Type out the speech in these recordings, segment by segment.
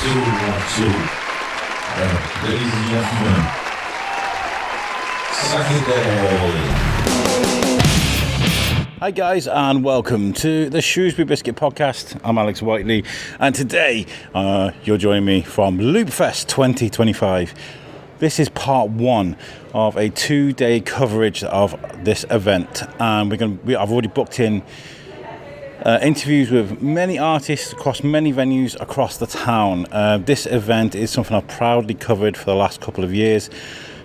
Ladies and gentlemen, Saturday. Hi guys, and welcome to the Shrewsbury Biscuit podcast. I'm Alex Whiteley, and today you're joining me from Loopfest 2025. This is part one of a 2-day coverage of this event, and I've already booked in interviews with many artists across many venues across the town. This event is something I've proudly covered for the last couple of years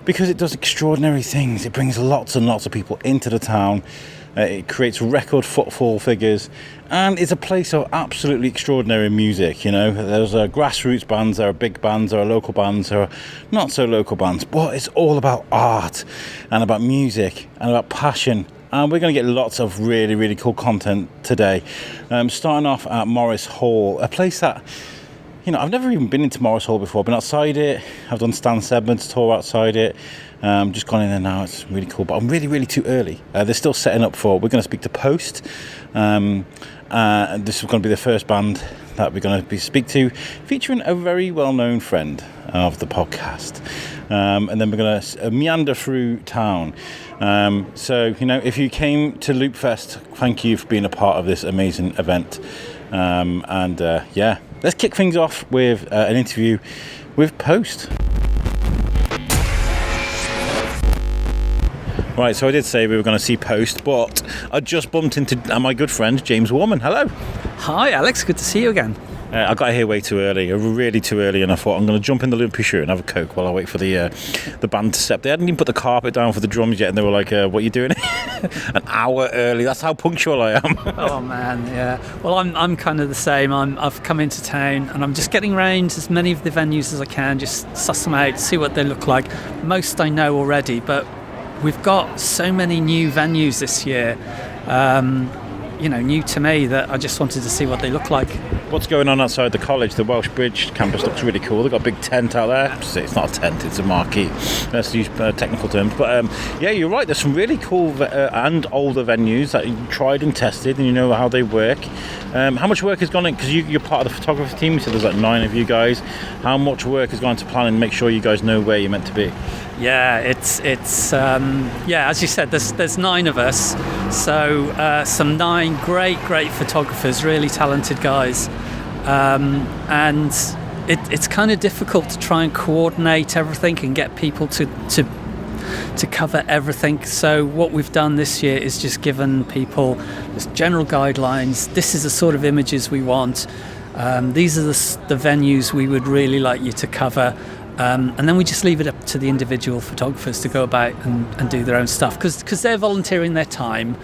because it does extraordinary things. It brings lots and lots of people into the town. It creates record footfall figures, and it's a place of absolutely extraordinary music. You know, there's grassroots bands, there are big bands, there are local bands, there are not so local bands, but it's all about art and about music and about passion. And we're going to get lots of really, really cool content today. Starting off at Morris Hall, a place that, you know, I've never even been into Morris Hall before. I've been outside it. I've done Stan Sedman's tour outside it. Just gone in there now. It's really cool, but I'm really, really too early. They're still setting up for. We're going to speak to Post. This is going to be the first band that we're going to speak to, featuring a very well-known friend of the podcast. And then we're going to meander through town. So, you know, if you came to Loopfest, thank you for being a part of this amazing event. Let's kick things off with an interview with Post. Right, so I did say we were going to see Post, but I just bumped into my good friend James Warman. Hello. Hi Alex, good to see you again. I got here way too early, really too early, and I thought I'm going to jump in the Loopy shoe and have a Coke while I wait for the band to step. They hadn't even put the carpet down for the drums yet, and they were like, what are you doing? An hour early. That's how punctual I am. Oh man, yeah. Well, I'm kind of the same. I've come into town and I'm just getting around as many of the venues as I can, just suss them out, see what they look like. Most I know already, but we've got so many new venues this year, new to me, that I just wanted to see what they look like. What's going on outside the college? The Welsh Bridge campus looks really cool. They've got a big tent out there. It's not a tent, it's a marquee. Let's use technical terms. But yeah, you're right. There's some really cool and older venues that you tried and tested, and you know how they work. How much work has gone in? Because you're part of the photography team, so there's like 9 of you guys. How much work has gone into planning and make sure you guys know where you're meant to be? Yeah, it's as you said, there's 9 of us, so some 9 great photographers, really talented guys, and it's kind of difficult to try and coordinate everything and get people to cover everything. So what we've done this year is just given people just general guidelines. This is the sort of images we want. These are the venues we would really like you to cover. And then we just leave it up to the individual photographers to go about and do their own stuff, because they're volunteering their time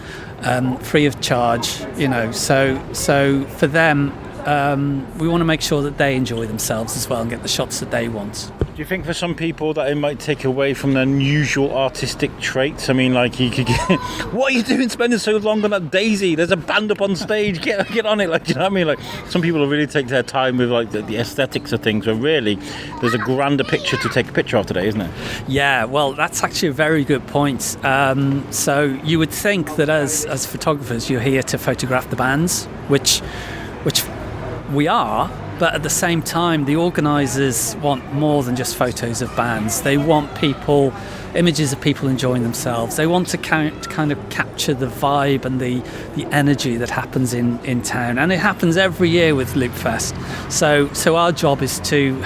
free of charge, you know. So for them, we want to make sure that they enjoy themselves as well and get the shots that they want. Do you think for some people that it might take away from their usual artistic traits? I mean, like, you could get, what are you doing spending so long on that daisy? There's a band up on stage, get on it. Like, do you know what I mean? Like, some people really take their time with like the aesthetics of things, but really there's a grander picture to take a picture of today, isn't it? Yeah, well, that's actually a very good point. So you would think that as photographers you're here to photograph the bands, which we are. But at the same time, the organisers want more than just photos of bands. They want images of people enjoying themselves. They want to kind of capture the vibe and the energy that happens in town. And it happens every year with Loopfest. So our job is to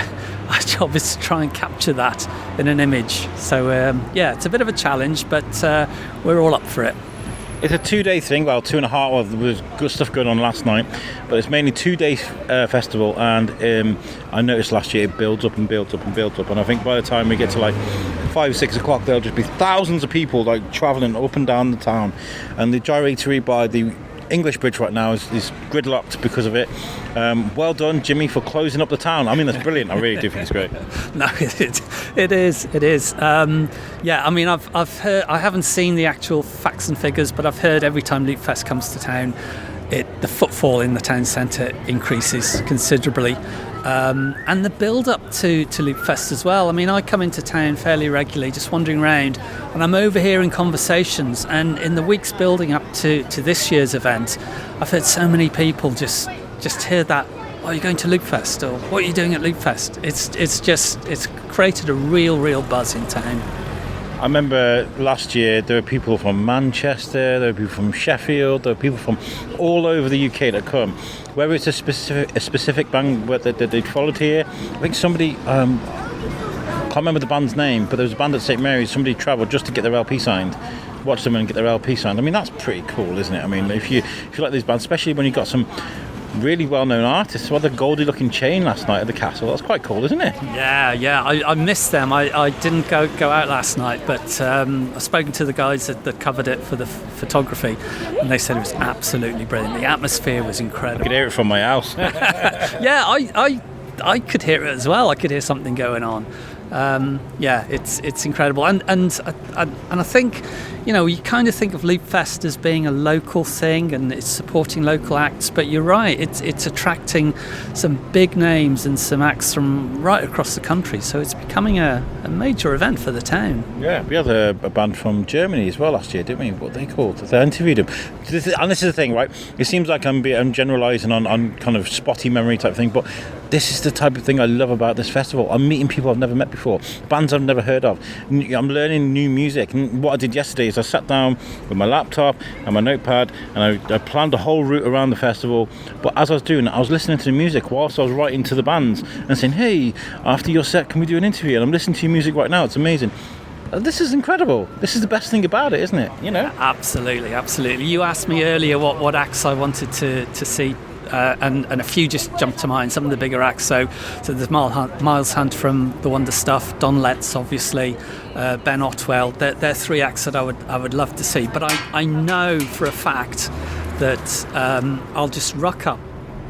try and capture that in an image. So it's a bit of a challenge, but we're all up for it. It's a 2-day thing, well, 2.5. Well, there was good stuff going on last night, but it's mainly 2-day festival, and I noticed last year it builds up and builds up and builds up, and I think by the time we get to like 5-6 o'clock, there'll just be thousands of people like travelling up and down the town, and the gyratory by the English Bridge right now is gridlocked because of it. Well done, Jimmy, for closing up the town. I mean, that's brilliant. I really do think it's great. No, it is. I mean, I've heard. I haven't seen the actual facts and figures, but I've heard every time Loopfest comes to town, the footfall in the town centre increases considerably. And the build-up to Loopfest as well. I mean, I come into town fairly regularly, just wandering around, and I'm overhearing conversations. And in the weeks building up to this year's event, I've heard so many people just hear that "Oh, you're going to Loopfest," or "What are you doing at Loopfest?" It's created a real buzz in town. I remember last year there were people from Manchester, there were people from Sheffield, there were people from all over the UK that come. Whether it's a specific band that they'd followed here, I think somebody, can't remember the band's name, but there was a band at St Mary's, somebody travelled just to get their LP signed, watch them and get their LP signed. I mean, that's pretty cool, isn't it? I mean, if you like these bands, especially when you've got some really well-known artists. Well, the Goldie-looking chain last night at the castle. That's quite cool, isn't it? Yeah. I missed them. I didn't go out last night, but I've spoken to the guys that covered it for the photography, and they said it was absolutely brilliant. The atmosphere was incredible. I could hear it from my house. Yeah, I could hear it as well. I could hear something going on. It's incredible, and I think, you know, you kind of think of Loopfest as being a local thing and it's supporting local acts, but you're right, it's attracting some big names and some acts from right across the country, so it's becoming a major event for the town. Yeah, we had a band from Germany as well last year, didn't we? What they called? They interviewed them. And this is the thing, right? It seems like I'm generalising on kind of spotty memory type thing, but this is the type of thing I love about this festival. I'm meeting people I've never met before, bands I've never heard of. I'm learning new music. And what I did yesterday is I sat down with my laptop and my notepad and I planned a whole route around the festival. But as I was doing it, I was listening to the music whilst I was writing to the bands and saying, "Hey, after your set, can we do an interview?" And I'm listening to your music right now. It's amazing. This is incredible. This is the best thing about it, isn't it? You know? Absolutely. You asked me earlier what acts I wanted to see. And a few just jumped to mind, some of the bigger acts. So there's Miles Hunt from The Wonder Stuff, Don Letts, obviously, Ben Otwell. They're three acts that I would love to see. But I know for a fact that I'll just rock up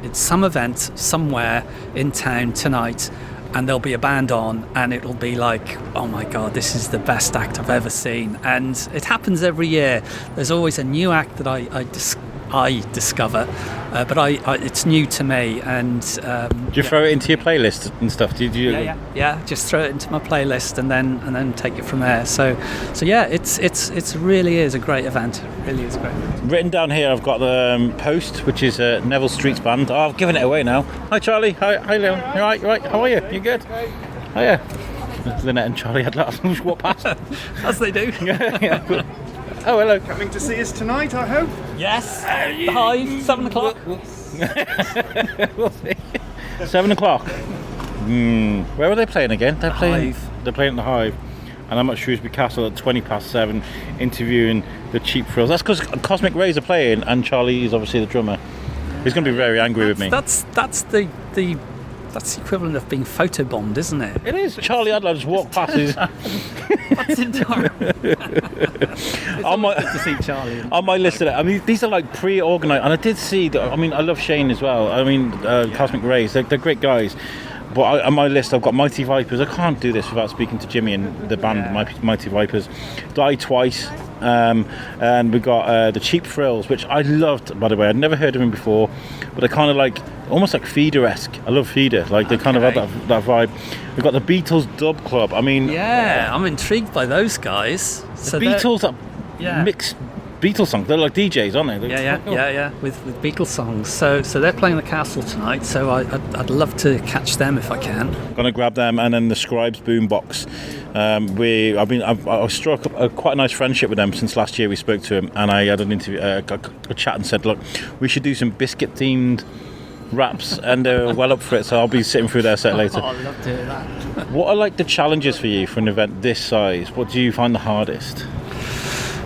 at some event somewhere in town tonight, and there'll be a band on, and it'll be like, oh my God, this is the best act I've ever seen. And it happens every year. There's always a new act that I discover, but it's new to me. And do you throw it into your playlist and stuff? Do you? Yeah. Just throw it into my playlist and then take it from there. So yeah, it's really is a great event. It really is great. Written down here, I've got the Post, which is Neville Street's band. Oh, I've given it away now. Hi Charlie. Hi Leon. You all right? How are you? You good? Oh yeah. Lynette and Charlie had lots of walk past. As they do. Yeah. Cool. Oh, hello. Coming to see us tonight, I hope. Yes. Hi, 7 o'clock. We'll see. 7 o'clock. Where are they playing again? They're playing at the Hive. And I'm at Shrewsbury Castle at 7:20, interviewing the Cheap Thrills. That's because Cosmic Rays are playing, and Charlie is obviously the drummer. He's going to be very angry with me. That's the equivalent of being photobombed, isn't it? It is. Charlie Adler just walked past his... That's intolerable. Good to see Charlie. On my list of it, I mean, these are like pre-organised, and I did see that. I mean, I love Shane as well. I mean, Cosmic Rays, they're great guys. But on my list, I've got Mighty Vipers. I can't do this without speaking to Jimmy and the band Mighty Vipers. Die Twice, and we got the Cheap Thrills, which I loved, by the way. I'd never heard of them before, but they're kind of like almost like Feeder-esque. I love Feeder. Like they kind of have that vibe. We've got the Beatles Dub Club. I mean, yeah, I'm intrigued by those guys. The Beatles mixed Beatles songs. They're like DJs, aren't they? Yeah. With Beatles songs. So they're playing the Castle tonight. So I'd love to catch them if I can. Gonna grab them, and then the Scribes Boombox. I've struck up quite a nice friendship with them since last year. We spoke to them, and I had an interview, a chat, and said, look, we should do some biscuit themed raps, and they're well up for it. So I'll be sitting through their set later. I'd love to do that. What are like the challenges for you for an event this size? What do you find the hardest?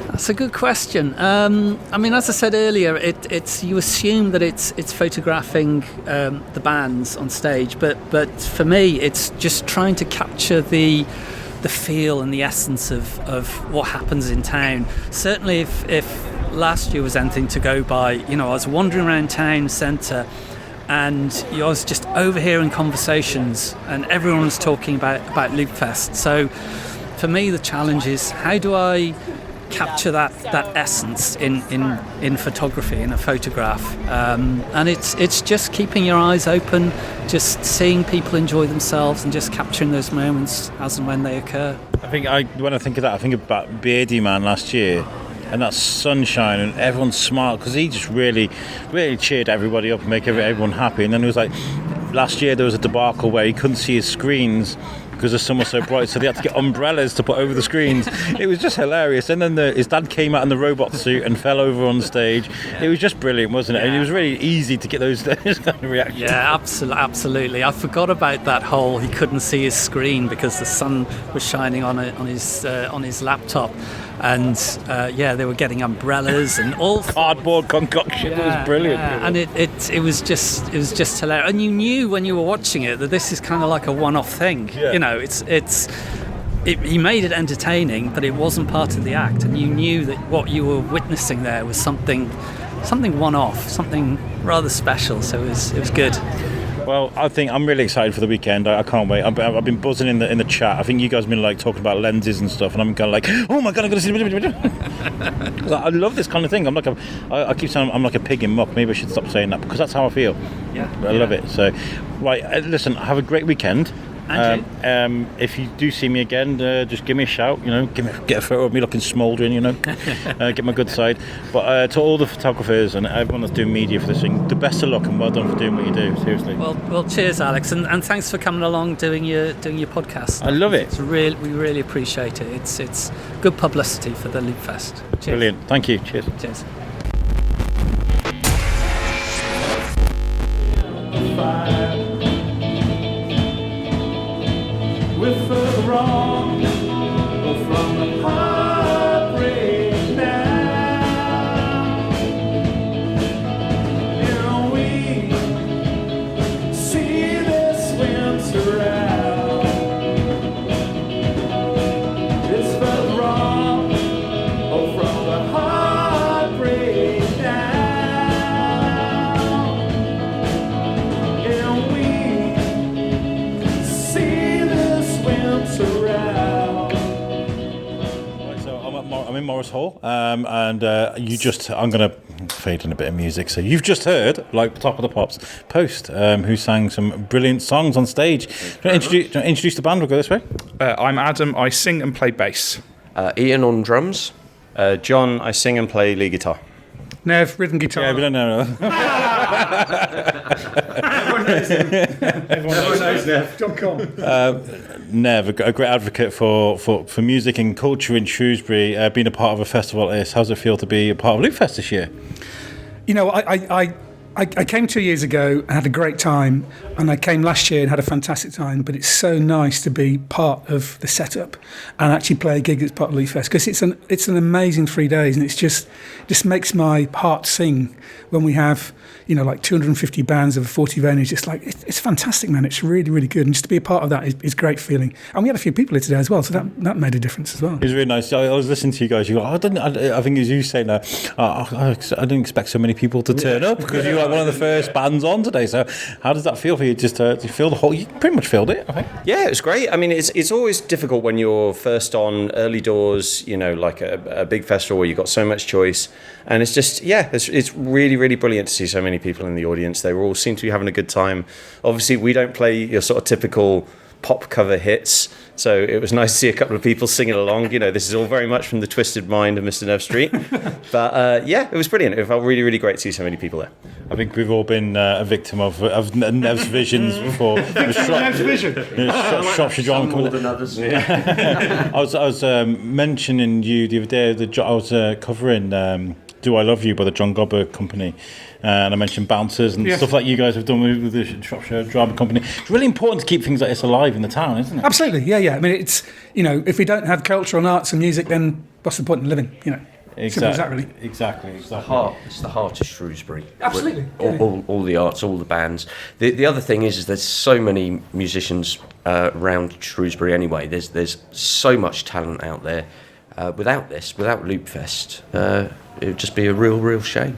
That's a good question. I mean, as I said earlier, it's you assume that it's photographing the bands on stage, but for me, it's just trying to capture the feel and the essence of what happens in town. Certainly, if last year was anything to go by, you know, I was wandering around town centre, and I was just overhearing conversations, and everyone was talking about Loopfest. So, for me, the challenge is how do I capture that essence in photography, in a photograph, and it's just keeping your eyes open, just seeing people enjoy themselves and just capturing those moments as and when they occur. When I think of that, I think about Beardy Man last year. and that sunshine, and everyone smiled because he just really cheered everybody up and make everyone happy. And then it was like last year there was a debacle where he couldn't see his screens because the sun was so bright, so they had to get umbrellas to put over the screens. It was just hilarious. And then his dad came out in the robot suit and fell over on stage. It was just brilliant, wasn't it? And it was really easy to get those kind of reactions. Yeah, absolutely. I forgot about that whole he couldn't see his screen because the sun was shining on his laptop. And they were getting umbrellas and all cardboard concoction. It was brilliant. Yeah. And it was just hilarious. And you knew when you were watching it that this is kind of like a one-off thing. Yeah. You know, he made it entertaining, but it wasn't part of the act. And you knew that what you were witnessing there was something one-off, something rather special. So it was good. Well, I think I'm really excited for the weekend. I can't wait. I've been buzzing in the chat. I think you guys have been like talking about lenses and stuff, and I'm kind of like, oh my god, I'm going to see. I love this kind of thing. I keep saying I'm like a pig in muck. Maybe I should stop saying that because that's how I feel. Yeah, I love it. So, right, listen. Have a great weekend. If you do see me again, just give me a shout. You know, get a photo of me looking smouldering. You know, get my good side. But to all the photographers and everyone that's doing media for this thing, the best of luck and well done for doing what you do. Seriously. Well, cheers, Alex, and thanks for coming along doing your podcast. I love it. We really appreciate it. It's good publicity for the Loopfest. Cheers. Brilliant. Thank you. Cheers. Cheers. We're further wrong from the heartbreak now. And we see this winter out. It's further wrong from the heartbreak now. And we see this winter out. Right, so I'm in Morris Hall, and I'm going to fade in a bit of music. So you've just heard, like Top of the Pops, Post, who sang some brilliant songs on stage. Do you want to introduce the band? We'll go this way. I'm Adam. I sing and play bass. Ian on drums. John, I sing and play lead guitar. Nev, rhythm guitar. Yeah, we don't know. Everyone knows him. Everyone knows Nev. John Com. Nev, a great advocate for music and culture in Shrewsbury, being a part of a festival like this. How does it feel to be a part of Loopfest this year? You know, I came 2 years ago and had a great time, and I came last year and had a fantastic time, but it's so nice to be part of the setup and actually play a gig that's part of Loopfest, because it's an amazing 3 days, and it's just makes my heart sing when we have, you know, like 250 bands over 40 venues. Just like it's fantastic, man. It's really, really good, and just to be a part of that is great feeling. And we had a few people here today as well, so that made a difference as well. It was really nice. I was listening to you guys. You go, I think as you say now, I didn't expect so many people to turn up because you were like one of the first bands on today. So how does that feel for you? Just to feel the whole? You pretty much filled it, I think. Yeah, it was great. I mean, it's always difficult when you're first on early doors, you know, like a big festival where you've got so much choice. And it's just, it's really, really brilliant to see so many people in the audience. They all seem to be having a good time. Obviously, we don't play your sort of typical pop cover hits, so it was nice to see a couple of people singing along. You know, this is all very much from the twisted mind of Mr. Nev Street. But it was brilliant. It felt really, really great to see so many people there. I think we've all been a victim of Nev's visions before. Nev's vision. Shropshire Drama More than others. I was mentioning you the other day. I was covering Do I Love You by the John Gobber Company, and I mentioned bouncers and stuff like you guys have done with the Shropshire Drama Company. It's really important to keep things like this alive in the town, isn't it? Absolutely, yeah. I mean, it's, you know, if we don't have culture and arts and music, then what's the point in living? You know, simple as that, really. Exactly. It's the heart of Shrewsbury. Absolutely. All the arts, all the bands. The other thing is there's so many musicians around Shrewsbury anyway. There's so much talent out there. Without Loopfest, it would just be a real shame.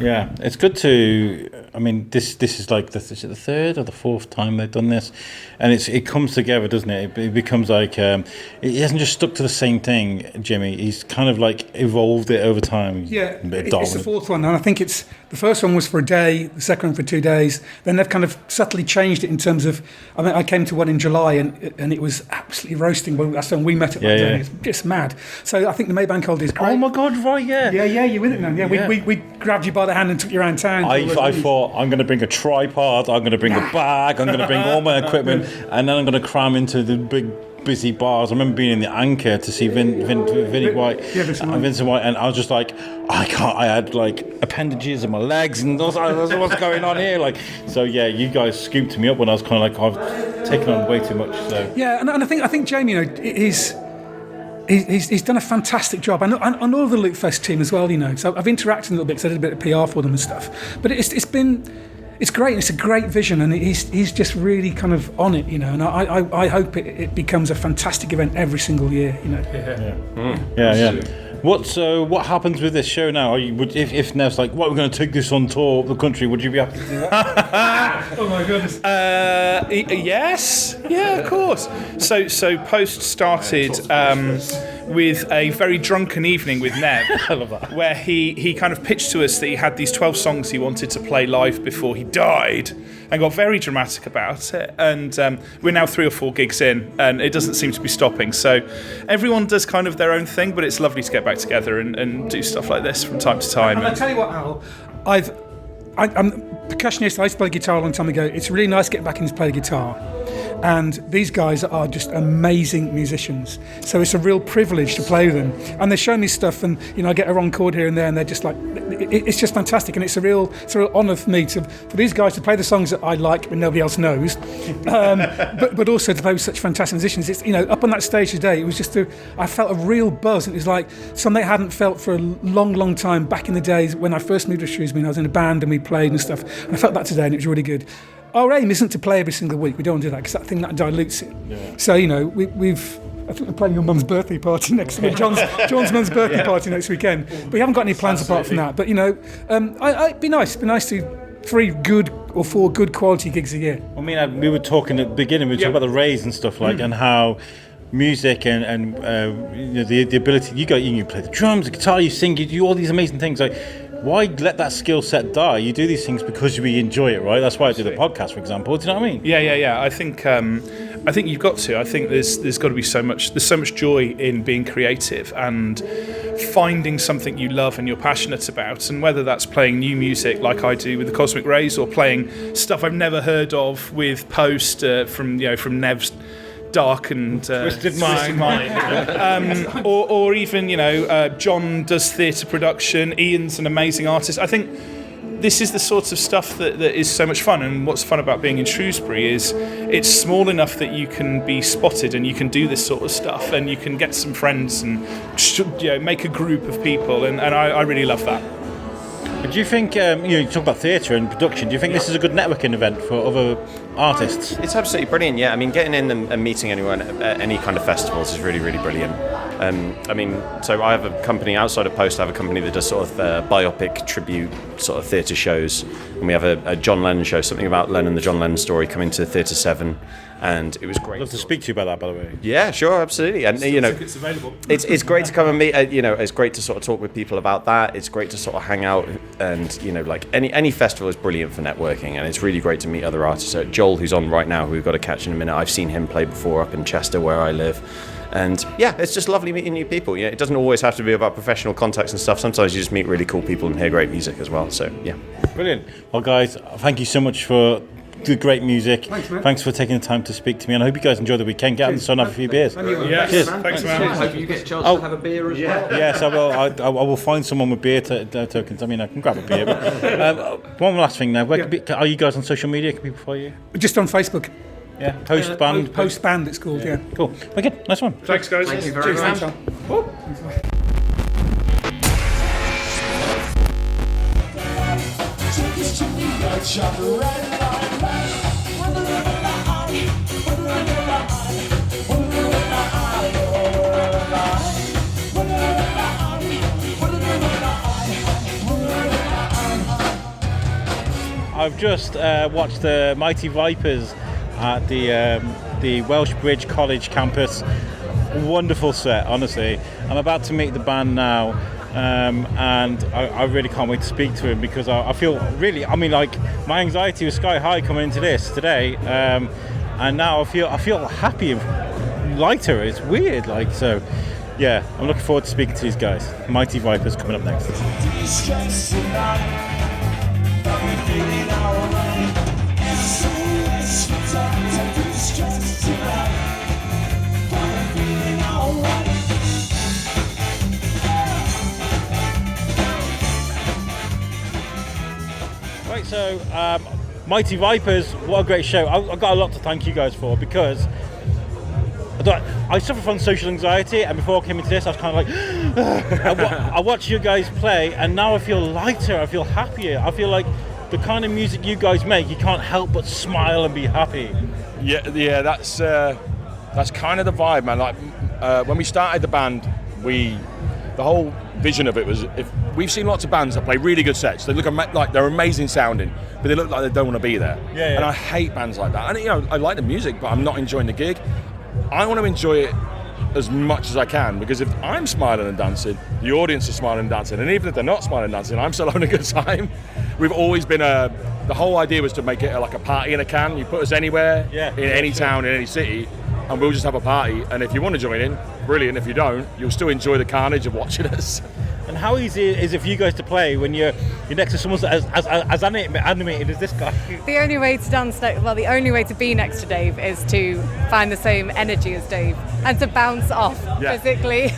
Yeah, it's good to. I mean, this is like is it the third or the fourth time they've done this, and it comes together, doesn't it? It becomes like he hasn't just stuck to the same thing, Jimmy. He's kind of like evolved it over time. Yeah, it's the fourth one, and I think it's the first one was for a day, the second one for 2 days. Then they've kind of subtly changed it in terms of. I mean, I came to one in July, and it was absolutely roasting. Well, that's when we met at that day. It's just mad. So I think the Maybank holiday is great. Oh my God! Right? Yeah. Yeah, you're with it now. Yeah, we grabbed you by the hand and took you around town. I thought I'm going to bring a tripod, I'm going to bring a bag, I'm going to bring all my equipment, and then I'm going to cram into the big busy bars. I remember being in the Anchor to see Vinny White, Vincent White, and I was just like, I can't. I had like appendages in my legs, and I was like, what's going on here? Like, so yeah, you guys scooped me up when I was kind of like I've taken on way too much. So yeah, and I think Jamie, you know, He's done a fantastic job, and all of the Loopfest team as well. You know, so I've interacted a little bit because I did a bit of PR for them and stuff. But it's great. And it's a great vision, and he's just really kind of on it. You know, and I hope it becomes a fantastic event every single year. You know. Yeah. What happens with this show now? If Nev's like, what, we're going to take this on tour of the country, would you be happy to do that? Oh my goodness. Yes, yeah, of course. So Post started with a very drunken evening with Nev, I love that. where he kind of pitched to us that he had these 12 songs he wanted to play live before he died, and got very dramatic about it. And we're now 3 or 4 gigs in, and it doesn't seem to be stopping. So everyone does kind of their own thing, but it's lovely to get back together and do stuff like this from time to time. And I tell you what, Al, I'm a percussionist. I used to play guitar a long time ago. It's really nice getting back into play the guitar. And these guys are just amazing musicians. So it's a real privilege to play with them. And they show me stuff, and you know, I get a wrong chord here and there, and they're just like, it's just fantastic. And it's a real honour for me for these guys to play the songs that I like but nobody else knows, but also to play with such fantastic musicians. It's, you know, up on that stage today, it was just I felt a real buzz, and it was like something I hadn't felt for a long time back in the days when I first moved to Shrewsbury. And I was in a band and we played and stuff. And I felt that today, and it was really good. Our aim isn't to play every single week. We don't do that because that thing that dilutes it. Yeah. So, you know, I think we're playing your mum's birthday party next week. John's mum's birthday party next weekend. But we haven't got any plans apart from that. But, you know, it'd be nice. It'd be nice to 3 good or 4 good quality gigs a year. I mean, we were talking at the beginning. We were talking about the rays and stuff like, and how music and you know, the ability you play the drums, the guitar, you sing, you do all these amazing things. Like, why let that skill set die? You do these things because we enjoy it, right? That's why I do the podcast, for example. Do you know what I mean? Yeah. I think you've got to. I think there's got to be so much joy in being creative and finding something you love and you're passionate about. And whether that's playing new music like I do with the Cosmic Rays, or playing stuff I've never heard of with Post from Nev's dark and twisted mind. or even, you know, John does theatre production, Ian's an amazing artist. I think this is the sort of stuff that is so much fun, and what's fun about being in Shrewsbury is it's small enough that you can be spotted and you can do this sort of stuff, and you can get some friends and, you know, make a group of people, and I really love that. Do you think, you talk about theatre and production, do you think this is a good networking event for other artists? It's absolutely brilliant, yeah. I mean, getting in and meeting anyone at any kind of festivals is really, really brilliant. I mean, so I have a company outside of Post. I have a company that does sort of biopic tribute sort of theatre shows, and we have a John Lennon show, something about Lennon, the John Lennon story, coming to Theatre 7, and it was great. I'd love to speak to you about that, by the way. Yeah, sure, absolutely. And you know, Tickets available. it's great to come and meet. You know, it's great to sort of talk with people about that. It's great to sort of hang out, and you know, like any festival is brilliant for networking, and it's really great to meet other artists. So Joel, who's on right now, who we've got to catch in a minute, I've seen him play before up in Chester, where I live. And yeah, it's just lovely meeting new people. Yeah, it doesn't always have to be about professional contacts and stuff. Sometimes you just meet really cool people and hear great music as well. So yeah, brilliant. Well, guys, thank you so much for the great music. Thanks, man. Thanks for taking the time to speak to me, and I hope you guys enjoy the weekend. Get out in the sun, have a few beers. Yes, Cheers. thanks, man. Hope you get a chance to have a beer as well. Yes, I will. I will find someone with beer tokens. I mean, I can grab a beer. But, one last thing now. Are you guys on social media? Can people follow you? Just on Facebook. Yeah, Post Band. Post Band, it's called, yeah. Cool. Okay, nice one. Thanks, guys. Thank you very much. I've just watched the Mighty Vipers at the Welsh Bridge College campus. Wonderful set, honestly. I'm about to meet the band now, and I really can't wait to speak to him because I feel really, I mean, like, my anxiety was sky high coming into this today, and now I feel happy and lighter. It's weird, like, so yeah, I'm looking forward to speaking to these guys. Mighty Vipers coming up next. Right, so Mighty Vipers, what a great show. I've got a lot to thank you guys for because I suffer from social anxiety, and before I came into this I was kind of like I watch you guys play and now I feel lighter, I feel happier, I feel like the kind of music you guys make, you can't help but smile and be happy. Yeah, that's kind of the vibe, man. Like when we started the band, the whole vision of it was, if we've seen lots of bands that play really good sets, they look like they're amazing sounding, but they look like they don't want to be there. Yeah. And I hate bands like that. And I like the music, but I'm not enjoying the gig. I want to enjoy it as much as I can, because if I'm smiling and dancing, the audience is smiling and dancing, and even if they're not smiling and dancing, I'm still having a good time. We've always been the whole idea was to make it like a party in a can. You put us anywhere, in any town, in any city, and we'll just have a party. And if you want to join in, brilliant. If you don't, you'll still enjoy the carnage of watching us. And how easy is it for you guys to play when you're next to someone as animated as this guy? The only way to dance the only way to be next to Dave is to find the same energy as Dave and to bounce off physically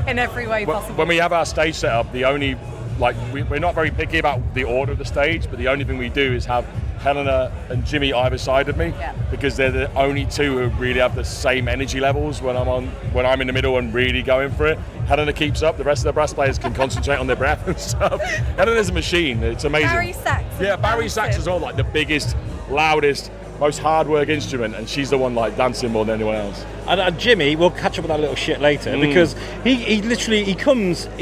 in every way possible. When we have our stage set up, we're not very picky about the order of the stage, but the only thing we do is have Helena and Jimmy either side of me, because they're the only two who really have the same energy levels when I'm in the middle and really going for it. Helena keeps up, the rest of the brass players can concentrate on their breath and stuff. Helena's a machine, it's amazing. Barry sax. Yeah, Barry sax is all like the biggest, loudest, most hard work instrument, and she's the one like dancing more than anyone else. And Jimmy, we'll catch up with that little shit later, because he literally, he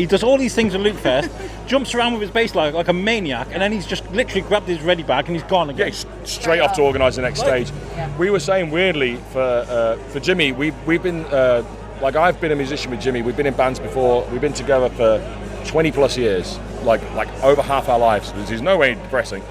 does all these things at Loopfest, jumps around with his bass like a maniac, and then he's just literally grabbed his ready bag and he's gone again. Yeah, straight off to organise the next stage. Yeah. We were saying weirdly for Jimmy, we've been I've been a musician with Jimmy. We've been in bands before. We've been together for 20 plus years, like over half our lives, which is no way depressing.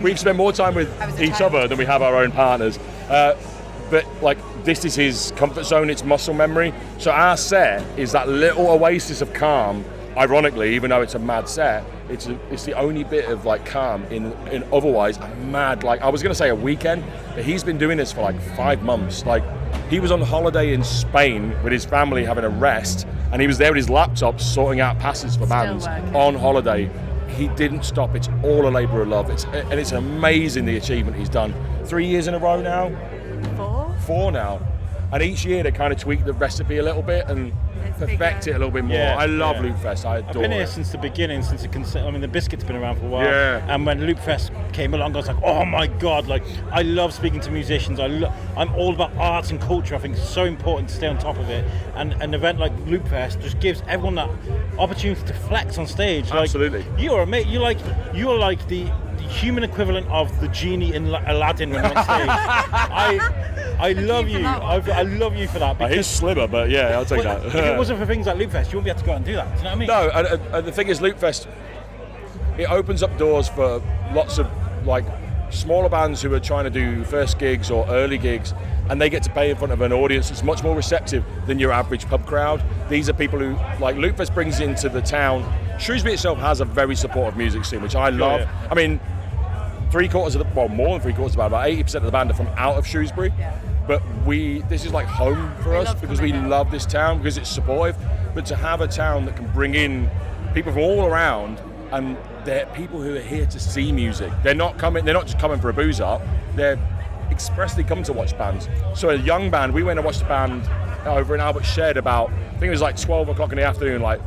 We've spent more time with each other than we have our own partners. But like, this is his comfort zone, it's muscle memory. So our set is that little oasis of calm. Ironically, even though it's a mad set, it's the only bit of like calm in otherwise a mad, like I was gonna say a weekend, but he's been doing this for like 5 months. Like, he was on holiday in Spain with his family having a rest, and he was there with his laptop sorting out passes for bands on holiday. He didn't stop. It's all a labour of love. It's amazing the achievement he's done. 3 years in a row now. 4 now. And each year they kind of tweak the recipe a little bit and perfect it a little bit more. I love Loopfest. I adore it. I've been here since the beginning, the Biscuit's been around for a while. Yeah. And when Loopfest came along, I was like, oh my God, like, I love speaking to musicians. I'm all about arts and culture. I think it's so important to stay on top of it. And an event like Loopfest just gives everyone that opportunity to flex on stage. Absolutely. Like, you're like the human equivalent of the genie in Aladdin when you're on stage. I love you. I love you for that. He's slimmer, but yeah, I'll take that. If it wasn't for things like Loopfest, you wouldn't be able to go out and do that. Do you know what I mean? No, and the thing is, Loopfest, it opens up doors for lots of like smaller bands who are trying to do first gigs or early gigs, and they get to play in front of an audience that's much more receptive than your average pub crowd. These are people who, like, Loopfest brings into the town. Shrewsbury itself has a very supportive music scene, which I love. Yeah. I mean, more than 3/4, about 80% of the band are from out of Shrewsbury. Yeah. But this is like home for us because we love this town, because it's supportive. But to have a town that can bring in people from all around, and they're people who are here to see music. They're not just coming for a booze up. They're expressly come to watch bands. So a young band, we went and watched a band over in Albert Shed about, I think it was like 12 o'clock in the afternoon, like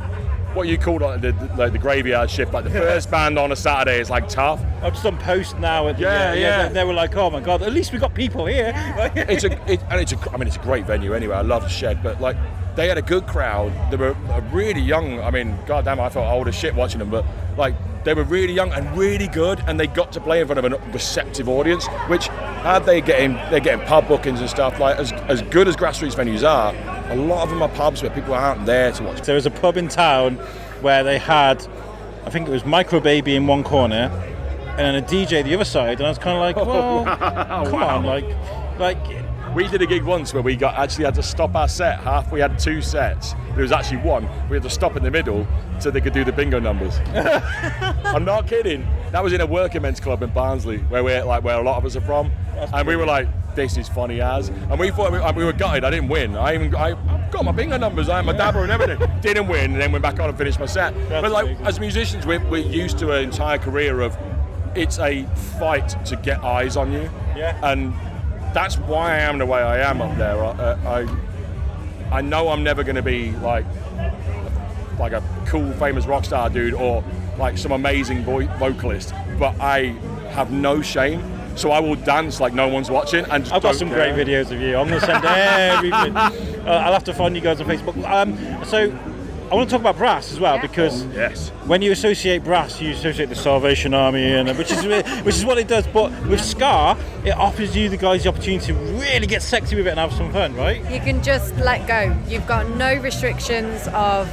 what you called the graveyard shift, like the first band on a Saturday is like tough. I've just done post now. They were like, oh my God, at least we got people here. It's a great venue anyway. I love the Shed, but like they had a good crowd. They were really young. I mean, goddamn, I felt old as shit watching them, but like they were really young and really good, and they got to play in front of a receptive audience, which they're getting pub bookings and stuff. Like as good as grassroots venues are, a lot of them are pubs where people aren't there to watch. There was a pub in town where they had, I think it was Micro Baby in one corner and then a DJ the other side, and I was kind of like, well, come on, like. We did a gig once where we actually had to stop our set half. We had 2 sets. There was actually one. We had to stop in the middle so they could do the bingo numbers. I'm not kidding. That was in a working men's club in Barnsley, where a lot of us are from. And we were like, this is funny as. And we thought we were gutted. I didn't win. I got my bingo numbers. I had my dabber and everything. Didn't win, and then went back on and finished my set. But like as musicians, we're used to an entire career of it's a fight to get eyes on you. Yeah. And that's why I am the way I am up there. I know I'm never going to be like a cool, famous rock star dude or like some amazing vocalist, but I have no shame. So I will dance like no one's watching. And just I've got some great videos of you. I'm going to send everything. I'll have to find you guys on Facebook. So I want to talk about brass as well, because when you associate brass, you associate the Salvation Army, and which is what it does. But with ska, it offers you guys the opportunity to really get sexy with it and have some fun, right? You can just let go. You've got no restrictions of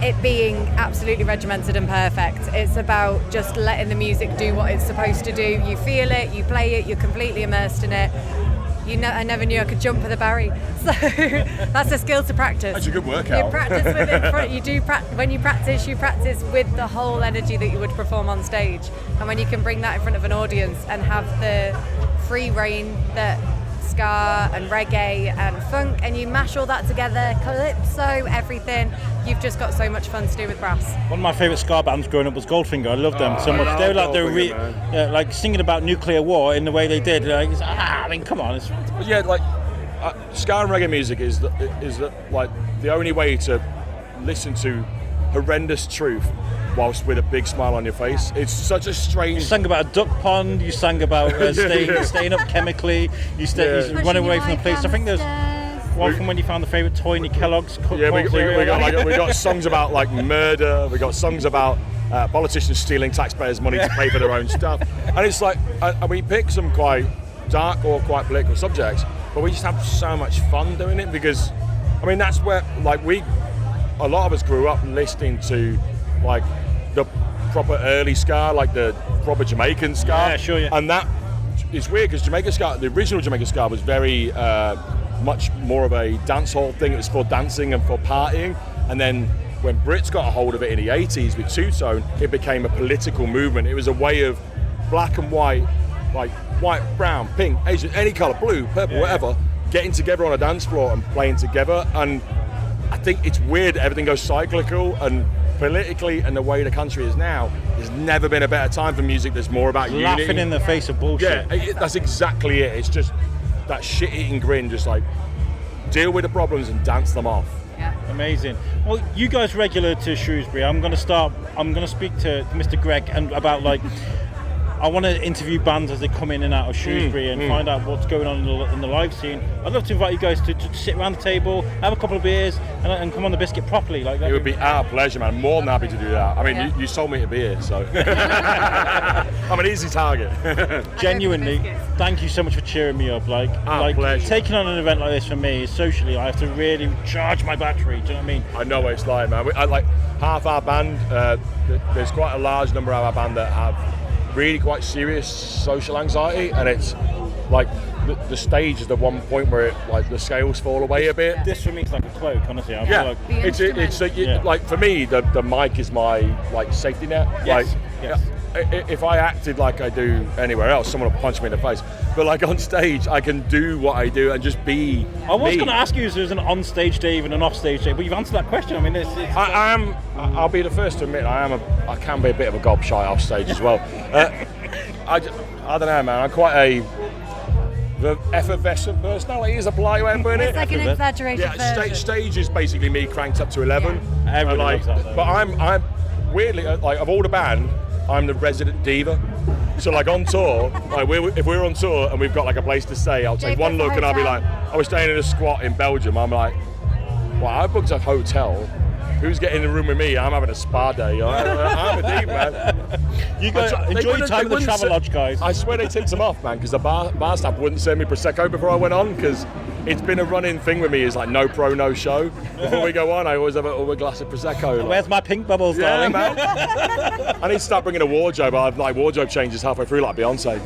it being absolutely regimented and perfect. It's about just letting the music do what it's supposed to do. You feel it, you play it, you're completely immersed in it. I never knew I could jump with a Barry, so that's a skill to practice. That's a good workout. You practice with it. When you practice with the whole energy that you would perform on stage, and when you can bring that in front of an audience and have the free reign that ska and reggae and funk, and you mash all that together, calypso, everything. You've just got so much fun to do with brass. One of my favourite ska bands growing up was Goldfinger. I loved them so much. They were like singing about nuclear war in the way they did. I mean, come on. Yeah, like ska and reggae music is like the only way to listen to horrendous truth whilst with a big smile on your face. It's such a strange. You sang about a duck pond. You sang about staying up chemically. You running away from the police. I think there's one from when you found the favourite toy in your Kellogg's. Yeah, we got songs about like murder. We got songs about politicians stealing taxpayers' money to pay for their own stuff. And it's like, and we pick some quite dark or quite political subjects, but we just have so much fun doing it, because, I mean, that's where a lot of us grew up listening to like the proper early ska, like the proper Jamaican ska. Yeah, sure, yeah. And that is weird, because Jamaican ska, the original Jamaican ska was very much more of a dance hall thing. It was for dancing and for partying. And then when Brits got a hold of it in the 80s with two-tone, it became a political movement. It was a way of black and white, like white, brown, pink, Asian, any colour, blue, purple, whatever, getting together on a dance floor and playing together. And I think it's weird that everything goes cyclical, and politically and the way the country is now, there's never been a better time for music that's more about unity. Laughing in the face of bullshit. Yeah, that's exactly it. It's just that shit-eating grin, just like deal with the problems and dance them off. Yeah. Amazing. Well, you guys regular to Shrewsbury. I'm going to speak to Mr. Greg and about like, I want to interview bands as they come in and out of Shrewsbury and find out what's going on in the live scene. I'd love to invite you guys to sit around the table, have a couple of beers, and come on the biscuit properly. Like that. It would be our pleasure, man. More than happy to do that. I mean, you sold me a beer, so I'm an easy target. Genuinely, thank you so much for cheering me up. Like pleasure. Taking on an event like this for me, socially, I have to really charge my battery. Do you know what I mean? I know what it's like, man. Like half our band, there's quite a large number of our band that have really quite serious social anxiety, and it's like the stage is the one point where it, like the scales fall away a bit. This for me is like a cloak, honestly. I Yeah, feel like like for me, the mic is my like safety net. Yes. If I acted like I do anywhere else, someone will punch me in the face. But like on stage, I can do what I do and just be. I was going to ask you if there's an on-stage Dave and an off-stage Dave, but you've answered that question. I mean, I am. I'll be the first to admit I can be a bit of a gob shy off stage as well. I don't know, man. I'm quite the effervescent personality is a polite way of putting it. It's like an exaggerated version. Stage is basically me cranked up to 11. Yeah. Everybody loves that, though. But I'm weirdly like of all the band, I'm the resident diva. So like on tour, like if we're on tour and we've got like a place to stay, I'll take one look and I'll be like, I was staying in a squat in Belgium. I'm like, well, I booked a hotel. who's getting in the room with me? I'm having a spa day. I'm a deep, man. You guys enjoy your time at the Travelodge, guys. I swear they tipped them off, man, because the bar staff wouldn't serve me Prosecco before I went on, because it's been a running thing with me, is like no pro, no show. Before we go on, I always have a glass of Prosecco. Where's my pink bubbles, darling? Man. I need to start bringing a wardrobe. I've like wardrobe changes halfway through, like Beyonce.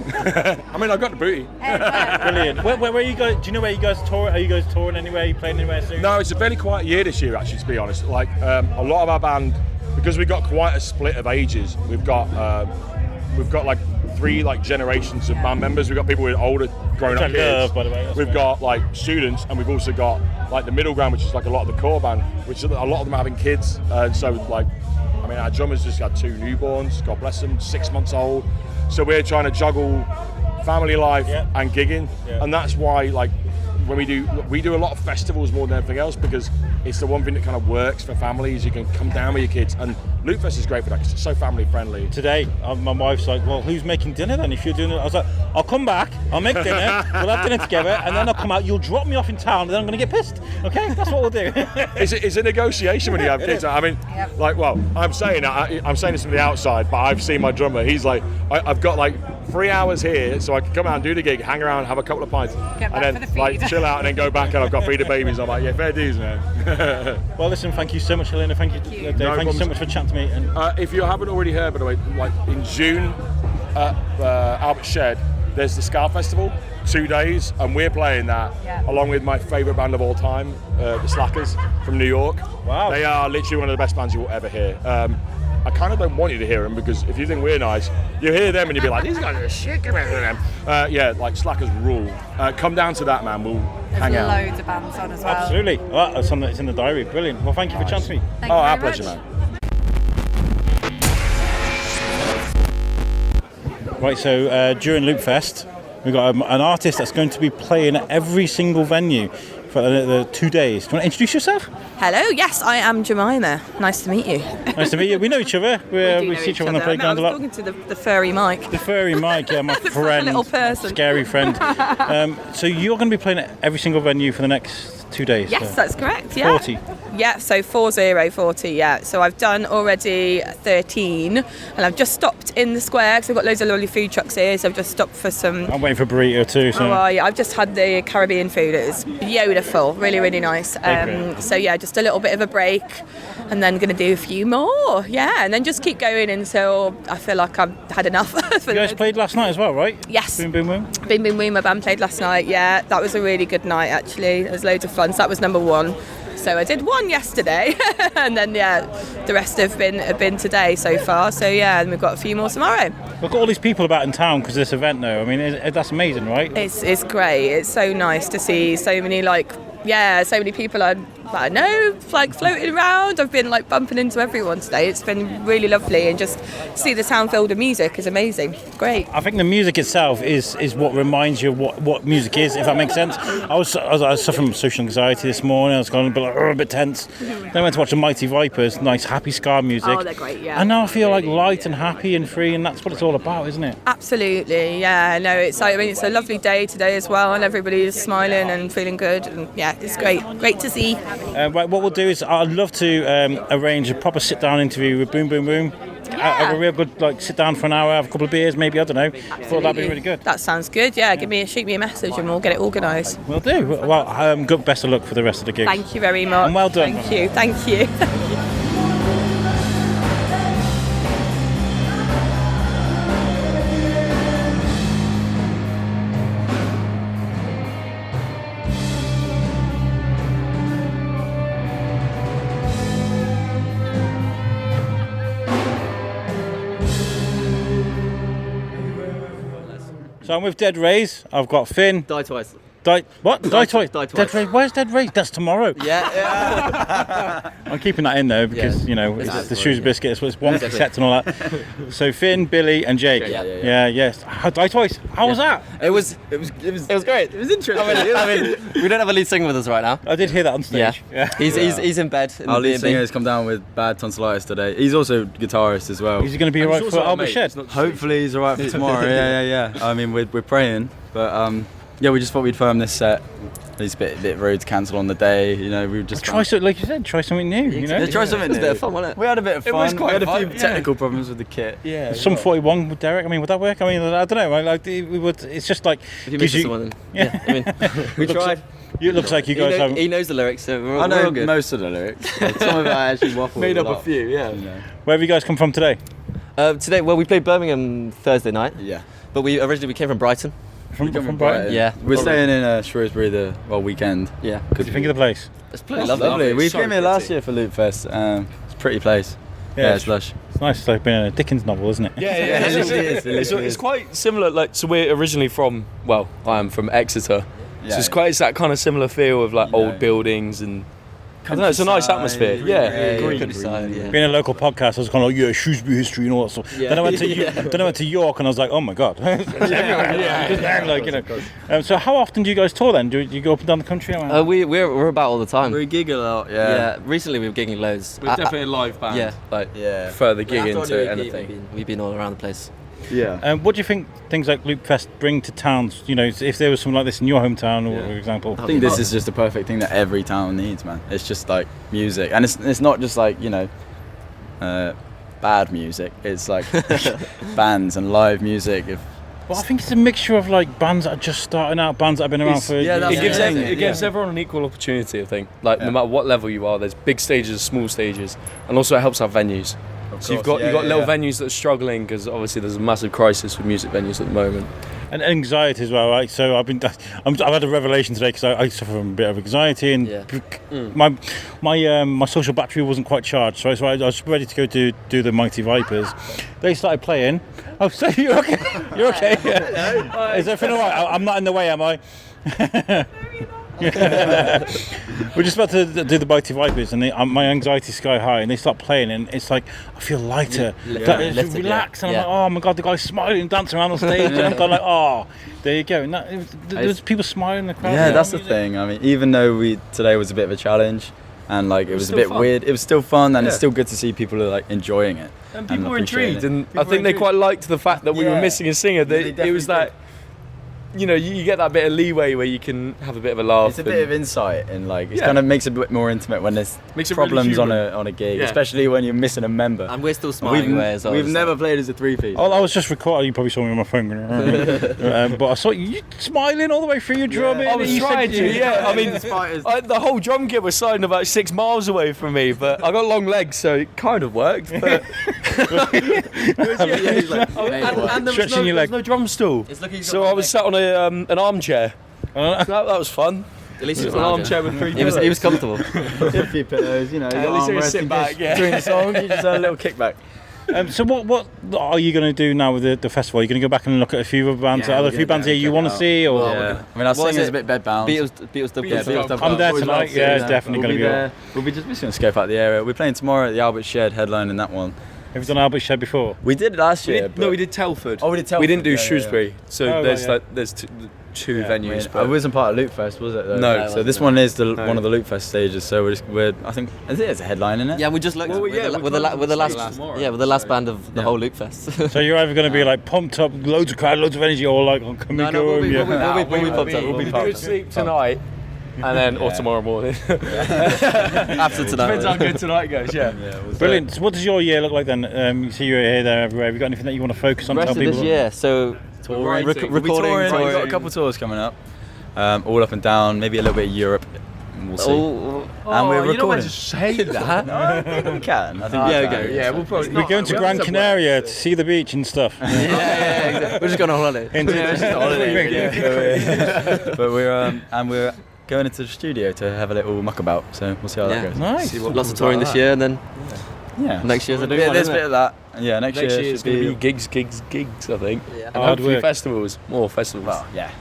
I mean, I've got the booty. Brilliant. Where are you guys? Do you know where you guys tour? Are you guys touring anywhere? Are you playing anywhere soon? No, it's a very quiet year this year, actually, to be honest. Like a lot of our band, because we've got quite a split of ages. We've got like 3 like generations of band members. We've got people with older grown-up kids. By the way. We've got like students, and we've also got like the middle ground, which is like a lot of the core band, which a lot of them are having kids. And so like, I mean, our drummer's just had 2 newborns, God bless them, 6 months old. So we're trying to juggle family life and gigging, and that's why like when we do a lot of festivals more than anything else, because it's the one thing that kind of works for families. You can come down with your kids, and Loopfest is great for that because it's so family friendly. Today, my wife's like, well, who's making dinner then if you're doing it? I was like, I'll come back, I'll make dinner, we'll have dinner together, and then I'll come out, you'll drop me off in town, and then I'm going to get pissed. Okay, that's what we'll do. It's a negotiation when you have kids. I mean, like, well, I'm saying this from the outside, but I've seen my drummer. He's like, I've got like 3 hours here, so I can come out and do the gig, hang around, have a couple of pints, and then like chill out, and then go back, and I've got 3 babies. I'm like, yeah, fair dues, man. Well, listen, thank you so much, Helena. Thank you, Dave. Thank you so much for chatting to me. And if you haven't already heard, by the way, like in June at Albert Shed, there's the Ska Festival, 2 days, and we're playing that along with my favourite band of all time, the Slackers from New York. Wow. They are literally one of the best bands you will ever hear. I kind of don't want you to hear them, because if you think we're nice, you hear them and you'll be like, these guys are shit, come here to them. Yeah, like Slackers rule. Come down to that, man. We'll hang out. There's loads of bands on as well. Absolutely. Well, that's something that's in the diary. Brilliant. Well, thank you for chatting to me. Thank you our very pleasure, much. man. Right, so during Loopfest, we've got an artist that's going to be playing at every single venue for the 2 days. Do you want to introduce yourself? Hello, yes, I am Jemima. Nice to meet you. Nice to meet you. We know each other. We see each other on the playground a lot. I was talking to the furry Mike. The furry Mike, yeah, my friend. Little person. Scary friend. So you're going to be playing at every single venue for the next 2 days? Yes, so. that's correct, yeah. 40? Yeah, so 40, yeah. So I've done already 13, and I've just stopped in the square, because I've got loads of lovely food trucks here, so I've just stopped for some... I'm waiting for a burrito too. So. Oh, yeah, I've just had the Caribbean food. It was beautiful, really, really nice. So yeah, just a little bit of a break, and then going to do a few more, yeah, and then just keep going until I feel like I've had enough. You guys played last night as well, right? Yes. Boom Boom Boom? Boom Boom Boom, my band played last night, yeah. That was a really good night, actually. It was loads of fun, so that was number 1. So I did 1 yesterday, and then the rest have been today so far. So yeah, and we've got a few more tomorrow. We've got all these people about in town because of this event, though. I mean, that's amazing, right? It's great. It's so nice to see so many so many people I know, like floating around. I've been like bumping into everyone today. It's been really lovely, and just see the town filled with music is amazing. Great. I think the music itself is what reminds you of what music is, if that makes sense. I was suffering from social anxiety this morning. I was going a bit tense. Then I went to watch the Mighty Vipers, nice happy ska music. Oh, they're great, yeah. And now I feel like light and happy and free, and that's what it's all about, isn't it? Absolutely, yeah. No, it's a lovely day today as well, and everybody's smiling and feeling good, and yeah, it's great to see. Right, what we'll do is I'd love to arrange a proper sit-down interview with Boom Boom Boom. Yeah. Have a real good sit down for an hour, have a couple of beers, maybe, I don't know. Absolutely. Thought that'd be really good. That sounds good, yeah. Shoot me a message and we'll get it organised. We'll do. Well, good best of luck for the rest of the gigs. Thank you very much. And well done. Thank you. So I'm with Dead Rays. I've got Finn. Die twice. What? Die twice? Die twice. Dead Rays? Where's Dead Rays? That's tomorrow. Yeah. I'm keeping that in though because it's the Shrewsbury Biscuit. It's one set and all that. So Finn, Billy, and Jake. Yeah. Yes. Die twice. How was that? It was great. It was interesting. I mean, we don't have a lead singer with us right now. I did hear that on stage. Yeah. He's in bed. Our lead singer has come down with bad tonsillitis today. He's also a guitarist as well. Is he going to be alright for Albert Shed? Hopefully he's alright for tomorrow. Yeah. I mean, we're praying, but Yeah, we just thought we'd film this set. It's a bit rude to cancel on the day. You know, we were just Try something, like you said, try something new. You know, try something new. It's a bit of fun, wasn't it? We had a bit of fun. It was quite we had fun, a few technical problems with the kit. Yeah. Some 41 with Derek. I mean, would that work? I mean, I don't know. We would. It's just like. If you miss someone, then yeah. I mean, we tried. It looks like you guys have. He knows the lyrics, so we're I know all good. most of the lyrics. Some of it I actually waffled. Made up lot. a few, yeah. You know. Where have you guys come from today? Today, well, we played Birmingham Thursday night. Yeah. But we came from Brighton. From Brighton? Yeah. We're staying in Shrewsbury the weekend. Yeah. What do you think of the place? It's pretty Lovely. We came here last year for Loopfest. It's a pretty place. Yeah, it's lush. It's nice. It's like being in a Dickens novel, isn't it? Yeah, it is. It's quite similar. Like, so we're originally from. Well, I am from Exeter. So it's that kind of similar feel of like old buildings and. I don't know, it's a nice atmosphere. Yeah. Countryside, yeah. Being a local podcast, I was kind of like, Shrewsbury history and all that stuff. Yeah. Then I went to York and I was like, oh my god. So how often do you guys tour then? Do you go up and down the country? We're about all the time. We gig a lot. Yeah. Recently we were gigging loads. We're definitely a live band. Yeah. Like further gig into anything. We've been all around the place. Yeah. What do you think things like Loopfest bring to towns? You know, if there was something like this in your hometown, for example. I think this is just a perfect thing that every town needs, man. It's just like music, and it's not just like bad music. It's like bands and live music. Well, I think it's a mixture of like bands that are just starting out, bands that have been around for. It gives everyone an equal opportunity. I think, like no matter what level you are, there's big stages, small stages, and also it helps our venues. So you've got little venues that are struggling because obviously there's a massive crisis with music venues at the moment. And anxiety as well, right? So I've had a revelation today because I suffer from a bit of anxiety and my social battery wasn't quite charged, so I was ready to go to do the Mighty Vipers. They started playing. Oh, so you're okay? You're okay? Yeah. Is everything all right? I'm not in the way, am I? We're just about to do the Mighty Vipers, and my anxiety's sky high, and they start playing, and it's like I feel lighter, relaxed, and I'm like, oh my god, the guy's smiling and dancing around on stage, and I'm kind of like, oh, there you go. And there's people smiling in the crowd. Yeah, that's the thing. I mean, even though today was a bit of a challenge, and like it was a bit weird, it was still fun, and it's still good to see people are like enjoying it. And people were intrigued, and I think they quite liked the fact that we were missing a singer. It was that. You know, you get that bit of leeway where you can have a bit of a laugh. It's a bit of insight, and like it kind of makes it a bit more intimate when there's problems on a gig, especially when you're missing a member. And we're still smiling away as well. We've never played as a three-piece. Oh, I was just recording. You probably saw me on my phone, but I saw you smiling all the way through your drumming. I was trying to. Yeah, I mean, the whole drum kit was signed about 6 miles away from me, but I got long legs, so it kind of worked. But and there was no drum stool, so I was sat on an armchair. So that was fun. At least it was an armchair with 3 pillows. He was comfortable. A few pillows, you know. At least you sit back. Between the songs, you just had a little kickback. So what are you going to do now with the festival? Are you going to go back and look at a few other bands? Are there a few bands here you want to see? Or I mean, our singer's a bit bed-bound. Beatles. I'm there tonight. Yeah, it's definitely going to be there. We'll be just going to scope out the area. We're playing tomorrow at the Albert Shed, headlining that one. Have you done Albert Shed before? We did it last year. No, we did Telford. Oh, we did Telford. We didn't do Shrewsbury. So there's two venues. It wasn't part of Loopfest, was it? Though? No. So this one is one of the Loopfest stages. So I think it's a headline, isn't it? Yeah, we just looked with the last band of the whole Loopfest. So you're either going to be like pumped up, loads of crowd, loads of energy, or like, we'll be pumped up. We'll be good sleep tonight. And then, or tomorrow morning. After tonight. Depends how good tonight goes, Brilliant. So what does your year look like then? You see you're here, there, everywhere. Have you got anything that you want to focus on? The rest of this year, so recording. We've got a couple tours coming up, all up and down, maybe a little bit of Europe. We'll see. And we're recording. You don't want to say that. No, I think we can. Yeah, we'll probably. We're going to Gran Canaria to see the beach and stuff. Yeah. We're just going on holiday. Just a holiday. But we're going into the studio to have a little muck about, so we'll see how that goes. Nice. Lots of touring this year, and then next year's a big one. There's a bit of that. Yeah, next year it's going to be gigs, I think. Yeah. And hopefully festivals, more festivals. Well, yeah.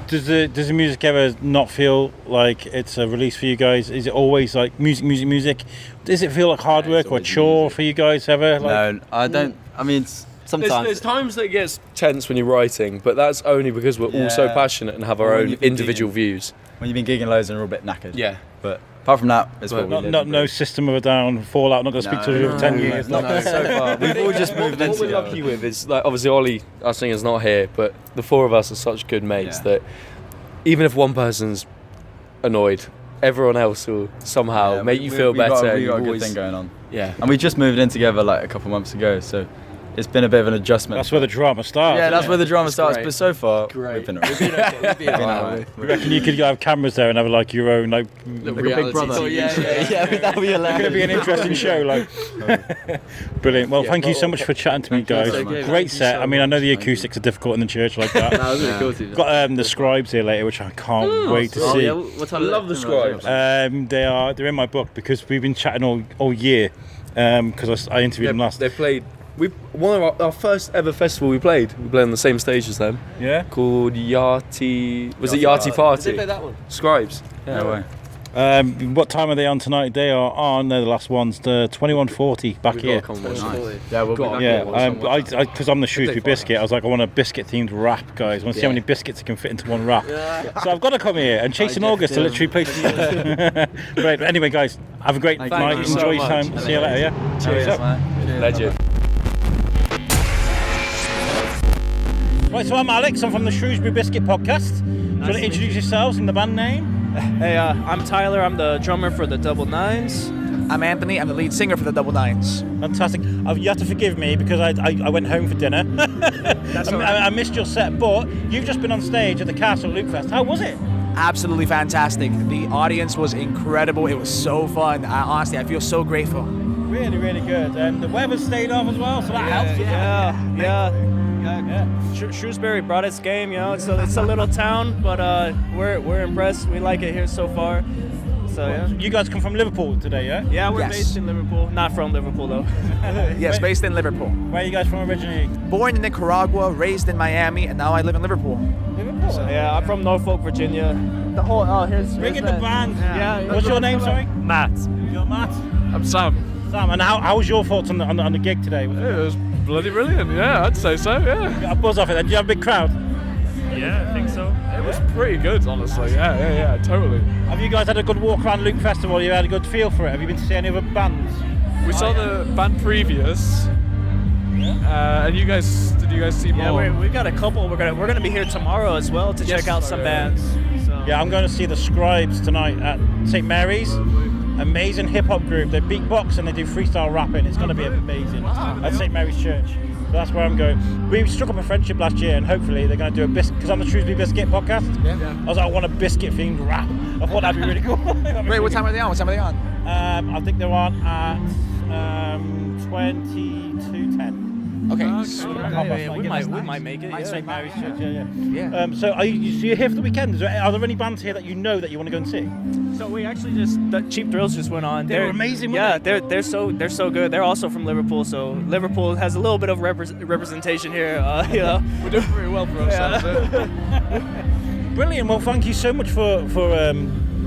Does the music ever not feel like it's a release for you guys? Is it always like music? Does it feel like hard work or a chore for you guys ever? No, I don't. I mean, sometimes there's times that it gets tense when you're writing, but that's only because we're all so passionate and have our own individual views. When you've been gigging loads and we're a bit knackered. Yeah. But apart from that, it's what we live. No System of a Down, Fallout, not going to speak to you for 10 years. No, so far. We've all just moved into What we're lucky with is, like, obviously Ollie, our singer's not here, but the four of us are such good mates that even if one person's annoyed, everyone else will somehow make you feel better. We've got a good thing going on. Yeah. And we just moved in together like a couple months ago, so it's been a bit of an adjustment. That's where the drama starts. Yeah, that's where the drama starts. great. But so far, Great. we've been alright. You reckon you could have cameras there and have like your own like Like a Big Brother. Yeah, that'd be hilarious. Could be an interesting show, like. Brilliant. Well, thank you so much for chatting to me, guys. Great set. I mean, I know the acoustics are difficult in the church like that. That was really cool too. Got the scribes here later, which I can't wait to see. What time? I love the scribes. They're in my book because we've been chatting all year. Because I interviewed them last. They played. One of our first ever festival we played on the same stage as them. Yeah. Called Yachty. Was it Yachty Party? Did they play that one? Scribes. No way. What time are they on tonight? They are on. They're the last ones. The 2140 back here. Yeah, we'll be back Yeah. Because I'm the Shrewsbury Biscuit. I was like, I want a biscuit-themed rap, guys. I want to see how many biscuits I can fit into one rap. So I've got to come here and chase in August to literally play. Great. But anyway, guys, have a great night. Enjoy your time. See you later. Yeah. Cheers, man. Legend. Right, so I'm Alex. I'm from the Shrewsbury Biscuit podcast. Do you want to introduce yourselves and the band name? Hey, I'm Tyler. I'm the drummer for the Double Nines. I'm Anthony. I'm the lead singer for the Double Nines. Fantastic. You have to forgive me because I went home for dinner. That's all right. I missed your set, but you've just been on stage at the Castle Loopfest. How was it? Absolutely fantastic. The audience was incredible. It was so fun. Honestly, I feel so grateful. Really, really good. And the weather stayed off as well, so that helps. Yeah. Shrewsbury brought its game. You know, it's a little town, but we're impressed. We like it here so far. So yeah. You guys come from Liverpool today, yeah? Yeah, we're based in Liverpool. Not from Liverpool though. Yes, based in Liverpool. Where are you guys from originally? Born in Nicaragua, raised in Miami, and now I live in Liverpool. Liverpool. So, yeah, I'm from Norfolk, Virginia. Here's Bring in the band. Yeah. What's your name, sorry? Matt. You're Matt. I'm Sam. Sam, and how was your thoughts on the gig today? It was bloody brilliant. Yeah, I'd say so. Yeah. Got a buzz off it. Then? Did you have a big crowd? Yeah, I think so. It was pretty good, honestly. Yeah, totally. Have you guys had a good walk around Luke Festival? You had a good feel for it? Have you been to see any other bands? We saw the band previous. And did you guys see more? Yeah, we've got a couple. We're gonna be here tomorrow as well to check out some bands. So. Yeah, I'm going to see the Scribes tonight at St Mary's. Amazing hip hop group. They beatbox and they do freestyle rapping. It's going to be amazing at St Mary's Church. So that's where I'm going. We struck up a friendship last year, and hopefully they're going to do a biscuit because I'm the Shrewsbury Biscuit podcast. Yeah. I was like, I want a biscuit themed rap. I thought that'd be really cool. Wait, what time are they on? I think they're on at 22:10. Okay. We might make it. St Mary's Church. Yeah. So you're here for the weekend. Are there any bands here that you know that you want to go and see? So we actually the Cheap Thrills just went on. They're amazing. Yeah, they're so good. They're also from Liverpool, so Liverpool has a little bit of representation here. You know, we're doing pretty well for ourselves. Brilliant. Well, thank you so much for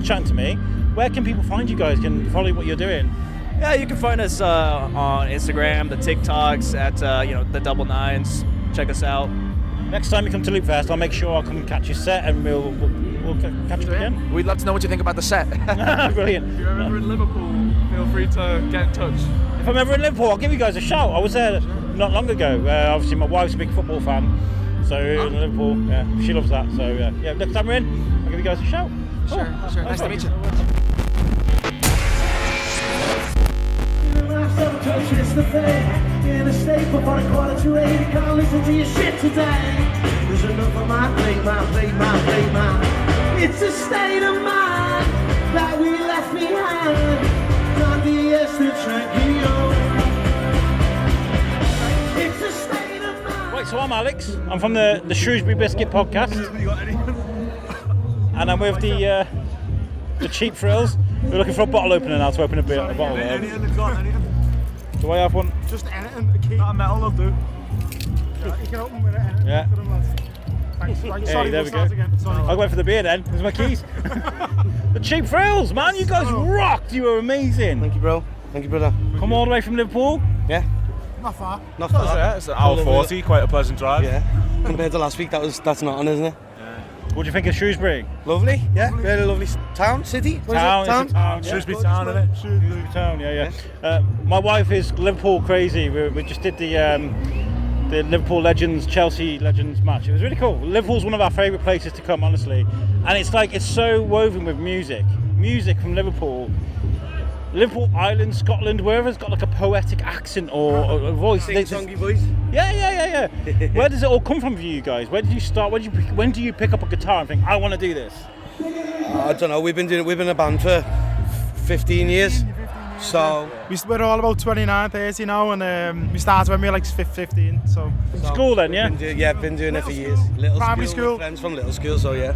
chatting to me. Where can people find you guys? Can follow what you're doing? Yeah, you can find us on Instagram, the TikToks at the Double Nines. Check us out. Next time you come to Loopfest, I'll make sure I'll come and catch your set, and we'll catch you again. We'd love to know what you think about the set. Brilliant. If you're ever in Liverpool, feel free to get in touch. If I'm ever in Liverpool, I'll give you guys a shout. I was there not long ago. Obviously, my wife's a big football fan, so in Liverpool, yeah, she loves that. So yeah, next time we're in, I'll give you guys a shout. Sure. Nice to meet you. It's the thing in a state before the 7:45. Can't listen to your shit today. There's enough of my play. It's a state of mind that we left behind. Candy the tranquilo. It's a state of mind. Right, so I'm Alex. I'm from the Shrewsbury Biscuit podcast, and I'm with the Cheap Thrills. We're looking for a bottle opener now to open a bottle. Do I have one? Just anything, a key. That metal will do. Yeah, you can open with it. Yeah. Thanks. Right, hey, sorry, there we go. Again. I went for the beer then. There's my keys. The Cheap Thrills, man. You guys rocked. You were amazing. Thank you, bro. Thank you, brother. Come all the way from Liverpool? Yeah. Not far. Not far. It's an hour 40, quite a pleasant drive. Yeah. Compared to last week, that's not on, isn't it? What do you think of Shrewsbury? Lovely, yeah, really lovely town, city. Town. Shrewsbury Town, isn't it? Shrewsbury Town, yeah. My wife is Liverpool crazy. We just did the the Liverpool Legends, Chelsea Legends match. It was really cool. Liverpool's one of our favourite places to come, honestly. And it's so woven with music. Music from Liverpool, Ireland, Scotland, wherever's got like a poetic accent or a voice. Sing-songy voice. Yeah. Where does it all come from for you guys? Where did you start? When do you pick up a guitar and think, I want to do this? I don't know. We've been in a band for 15 years. So we're all about 29, 30 now, and we started when we were like 15. So school then, yeah. Been doing it for years. Primary school. Friends from little school, so yeah.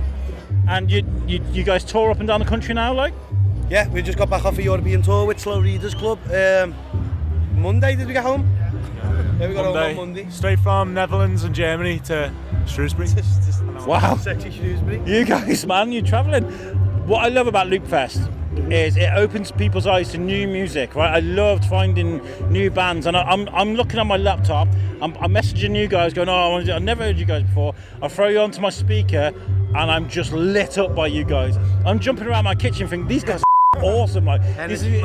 And you guys tour up and down the country now, like? Yeah, we just got back off a European tour with Slow Readers Club. Monday did we get home? Yeah, we got home on Monday. Straight from Netherlands and Germany to Shrewsbury. Wow. Sexy Shrewsbury. You guys, man, you're travelling. What I love about Loopfest is it opens people's eyes to new music, right? I loved finding new bands, and I'm looking on my laptop, I'm messaging you guys going, I've never heard you guys before. I throw you onto my speaker and I'm just lit up by you guys. I'm jumping around my kitchen thinking, these guys are awesome. Like, this is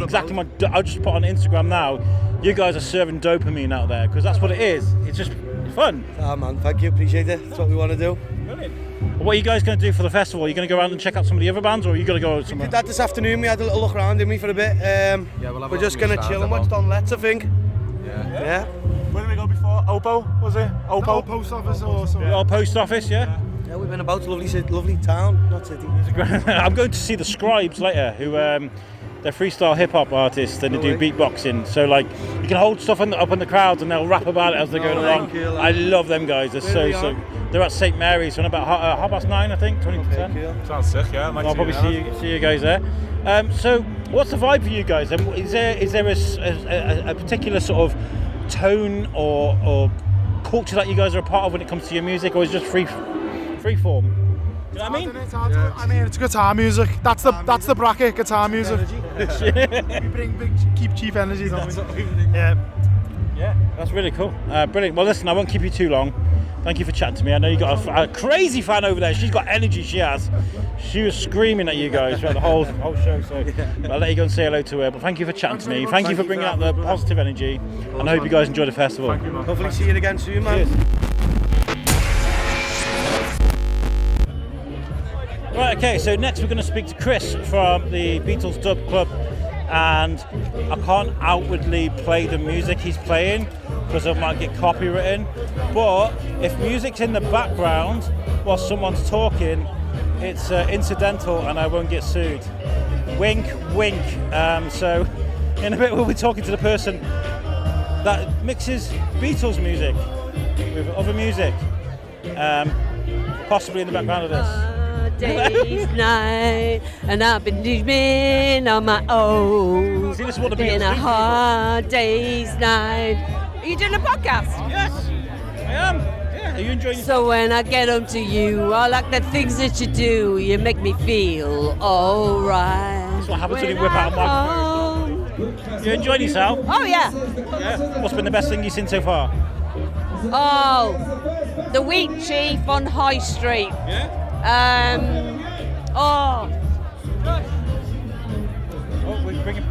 exactly I'll just put on Instagram now, you guys are serving dopamine out there, because that's what it is. It's just fun. Ah man, thank you, appreciate it. That's what we want to do. Brilliant. What are you guys going to do for the festival? Are you going to go around and check out some of the other bands, or are you going to go somewhere? We did that this afternoon. We had a little look around, didn't we, for a bit? We're just going to chill and watch Don Letts, I think. Yeah. Where did we go before? Opo, was it? Opo post office or something? The old post office, yeah. Yeah, we've been about lovely town, not city. I'm going to see the Scribes later, who they're freestyle hip hop artists and they do beatboxing. So like you can hold stuff up in the crowds and they'll rap about it as they're going along. Cool. I love them guys. They're so. They're at St Mary's on about 9:30, I think, 20%. Sounds sick, yeah. I'll probably see you guys there. So what's the vibe for you guys? Is there a particular sort of tone or culture that you guys are a part of when it comes to your music, or is it just free form? You know what I mean? I mean, it's guitar music. That's the bracket, guitar music. We bring keep cheap energy, don't we? Yeah, that's really cool. Brilliant. Well, listen, I won't keep you too long. Thank you for chatting to me. I know you got a crazy fan over there. She's got energy, she has. She was screaming at you guys throughout the whole show, so I'll let you go and say hello to her. But thank you for chatting to me. Thank you for bringing out the positive energy, and I hope you guys enjoy the festival. Thank you, man. Hopefully see you again soon, man. Cheers. Right, okay, so next we're going to speak to Chris from the Beatles Dub Club, and I can't outwardly play the music he's playing because I might get copywritten, but if music's in the background while someone's talking, it's incidental and I won't get sued. Wink, wink. So in a bit we'll be talking to the person that mixes Beatles music with other music, possibly in the background of this. Day's night, and I've been dreaming on my own. See, this is what the Beatles do. A hard day's night. Are you doing a podcast? Yes, I am. Yeah. Are you enjoying yourself? So when I get home to you, I like the things that you do. You make me feel alright. That's what happens when you whip out a microphone. You enjoying yourself? Oh yeah. Yeah. What's been the best thing you've seen so far? Oh, the Wheat Chief on High Street. Yeah.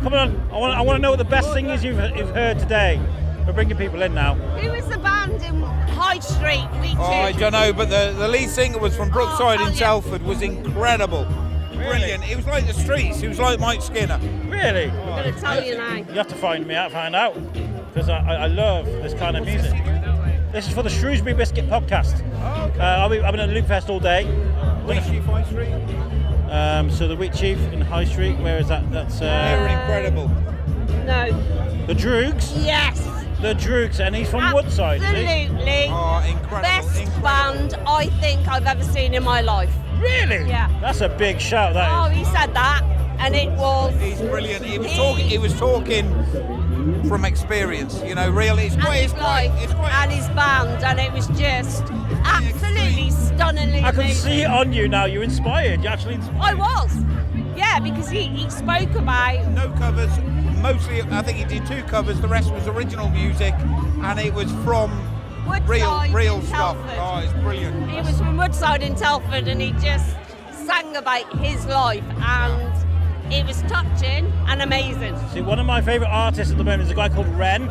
Come on! I want to know what the best thing is you've heard today. We're bringing people in now. Who was the band in High Street? I don't know, but the lead singer was from Brookside in Telford. Was incredible, brilliant. It was like the Streets. It was like Mike Skinner. Really? I'm going to tell you now. You have to find out because I love this kind of music. This is for the Shrewsbury Biscuit podcast. Oh, okay. I've been at Loopfest all day. Wheat Chief High Street. So the Wheat Chief in High Street. Where is that? That's. They're incredible. No. The Droogs. Yes. The Droogs, and he's from Woodside. Absolutely. Oh, incredible. Best band I think I've ever seen in my life. Really? Yeah. That's a big shout. That is. He said that, and it was. He's brilliant. He was talking from experience, you know, really. It's quite. And his band, and it was just absolutely stunningly I can amazing. see it on you now. You're inspired. You're actually inspired. I was. Yeah, because he spoke about no covers. Mostly, I think he did 2 covers. The rest was original music, and it was from Woodside real in stuff. Telford. Oh, it's brilliant. He was from Woodside in Telford, and he just sang about his life, and it was touching and amazing. See, one of my favourite artists at the moment is a guy called Ren.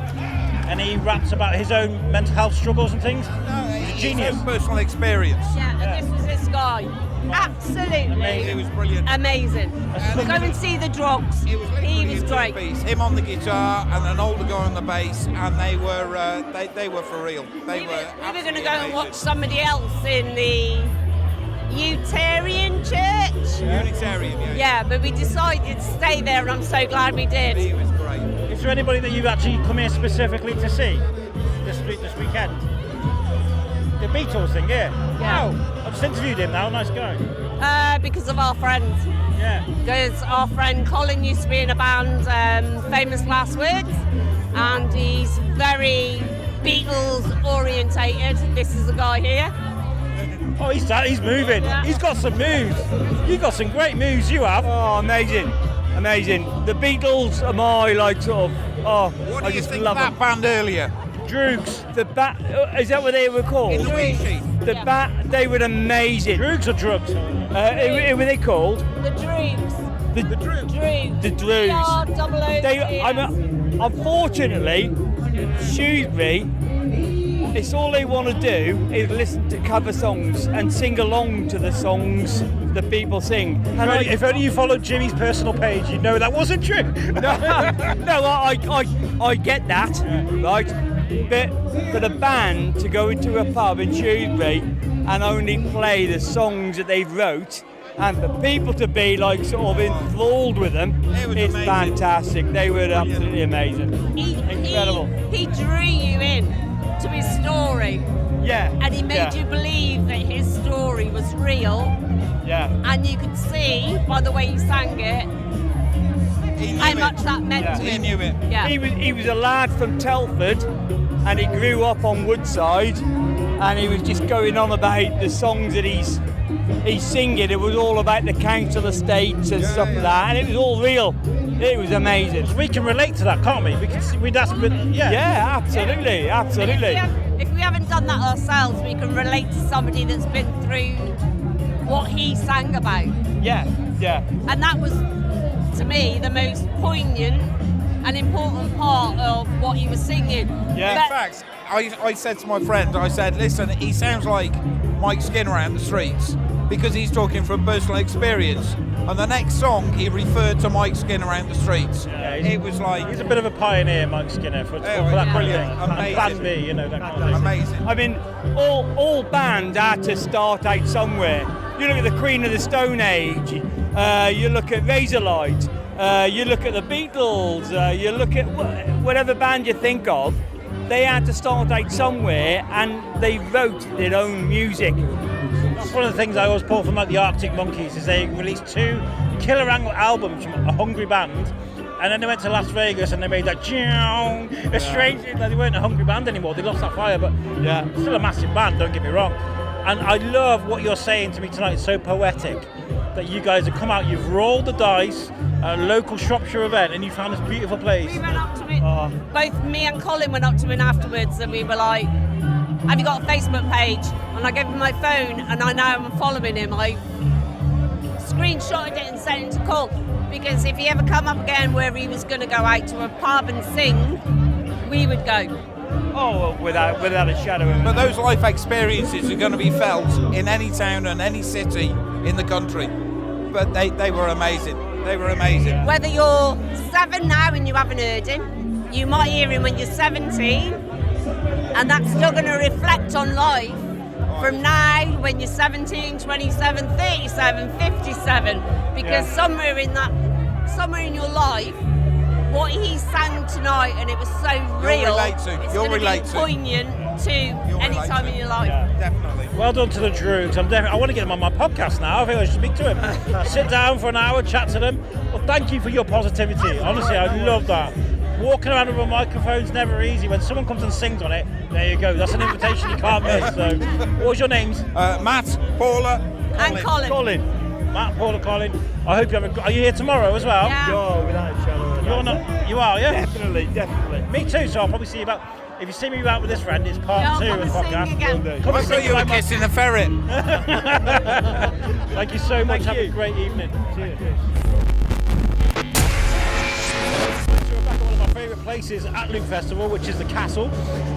and he raps about his own mental health struggles and things. He's a genius. His own personal experience. Yeah, and this was this guy. Absolutely. It was brilliant. Amazing. Go and see the Drogs. He was great. Him on the guitar and an older guy on the bass, and they were for real. We were going to go and watch somebody else in the Unitarian Church. Unitarian, yeah. Yeah, but we decided to stay there, and I'm so glad we did. It was great. Is there anybody that you've actually come here specifically to see this weekend? The Beatles thing, yeah. Wow, I've just interviewed him now, nice guy. Because of our friend. Yeah. Because our friend Colin used to be in a band, Famous Last Words, and he's very Beatles orientated. This is the guy here. Oh, he's moving. Yeah. He's got some moves. You've got some great moves, you have. Oh, amazing. The Beatles are my, like, sort of, What I do you just think love of that them. band earlier? Droogs. Is that what they were called? In the Wishy. They were amazing. Droogs or drugs? Who were they called? The Droogs. The Droogs. The Droogs. Unfortunately, Shrewsbury, it's all they want to do is listen to cover songs and sing along to the songs that people sing. And if only you followed Jimmy's personal page, you'd know that wasn't true. I get that, right? But for the band to go into a pub in Shrewsbury and only play the songs that they wrote, and for people to be like sort of enthralled with them, it's fantastic. They were absolutely amazing. Incredible. He drew you in to his story. Yeah. And he made you believe that his story was real. Yeah. And you could see by the way he sang it how much that meant to him. He knew it. Yeah. He was a lad from Telford, and he grew up on Woodside, and he was just going on about the songs that he's singing. It was all about the council estates and stuff like that, and it was all real. It was amazing. We can relate to that, can't we? Yeah, absolutely. If we haven't done that ourselves, we can relate to somebody that's been through what he sang about. Yeah. And that was, to me, the most poignant and important part of what he was singing. Yeah. In fact, I said to my friend, I said, listen, he sounds like Mike Skinner out in the streets because he's talking from personal experience. And the next song, he referred to Mike Skinner out in the streets. Yeah, it was like... He's a bit of a pioneer, Mike Skinner, for that kind of thing. Amazing. Plan B, you know, that kind of thing. Amazing. I mean, all bands had to start out somewhere. You look at the Queen of the Stone Age, you look at Razorlight, you look at the Beatles, you look at whatever band you think of, they had to start out somewhere and they wrote their own music. That's one of the things I always pull from like the Arctic Monkeys is they released 2 killer albums from a hungry band, and then they went to Las Vegas and they made that strange. They weren't a hungry band anymore. They lost that fire, but still a massive band. Don't get me wrong. And I love what you're saying to me tonight. It's so poetic that you guys have come out. You've rolled the dice at a local Shropshire event, and you found this beautiful place. We went up to it. Both me and Colin went up to him afterwards, and we were like, have you got a Facebook page? And I gave him my phone, and I know I'm following him. I screenshotted it and sent it to Cole, because if he ever come up again where he was going to go out to a pub and sing, we would go. Oh, without a shadow of a doubt. But those life experiences are going to be felt in any town and any city in the country. But they were amazing. They were amazing. Whether you're 7 now and you haven't heard him, you might hear him when you're 17, and that's still going to reflect on life from now when you're 17, 27, 37, 57, because somewhere in your life, what he sang tonight, and it was so real, it's going to be poignant to any time in your life. Yeah, definitely. Well done to the Droogs. I want to get them on my podcast now. I think I should speak to him. Sit down for an hour, chat to them. Well, thank you for your positivity. Honestly, I love that. Walking around with a microphone's never easy. When someone comes and sings on it, there you go. That's an invitation you can't miss. So, what was your names? Matt, Paula, and Colin. Matt, Paula, Colin. I hope you have a. Are you here tomorrow as well? Yeah. Oh, without a shadow of a doubt. You're not. You are, yeah. Definitely. Me too. So I'll probably see you about. If you see me out with this friend, it's part 2 of the podcast. I thought you were kissing a ferret. Thank you so much. Have a great evening. Cheers. So we're back at one of my favourite places at Loop Festival, which is the Castle,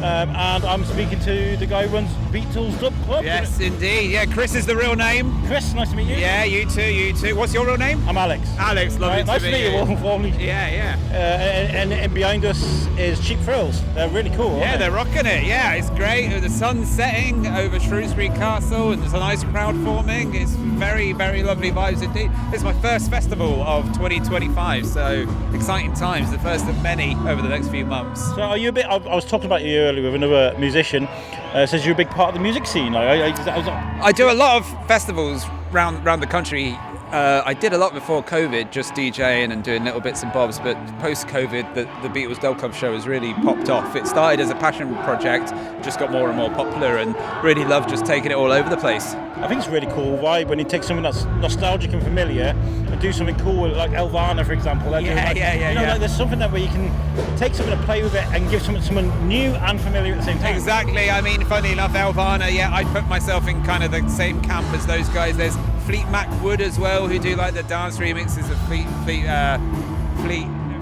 and I'm speaking to the guy who runs Beatles Dub Club. Yes, indeed. Yeah, Chris is the real name. Chris, nice to meet you. Yeah, you too. What's your real name? I'm Alex. Alex, lovely nice to meet you. all formally. Yeah. And behind us is Cheap Thrills. They're really cool. Yeah, they're rocking it. Yeah, it's great. The sun's setting over Shrewsbury Castle, and there's a nice crowd forming. It's very, very lovely vibes indeed. This is my first festival of 2025, so exciting times. The first of many over the next few months. So are you a bit? I was talking about you earlier with another musician. Says you're a big part of the music scene. I do a lot of festivals round the country. I did a lot before COVID, just DJing and doing little bits and bobs, but post-COVID, the Beatles Dub Club show has really popped off. It started as a passion project, just got more and more popular, and really love just taking it all over the place. I think it's really cool when you take something that's nostalgic and familiar and do something cool, like Elvana, for example. Like there's something where you can take something and play with it and give someone new and familiar at the same time. Exactly. I mean, funny enough, Elvana, I put myself in kind of the same camp as those guys. There's Fleetwood Mac as well, who do like the dance remixes of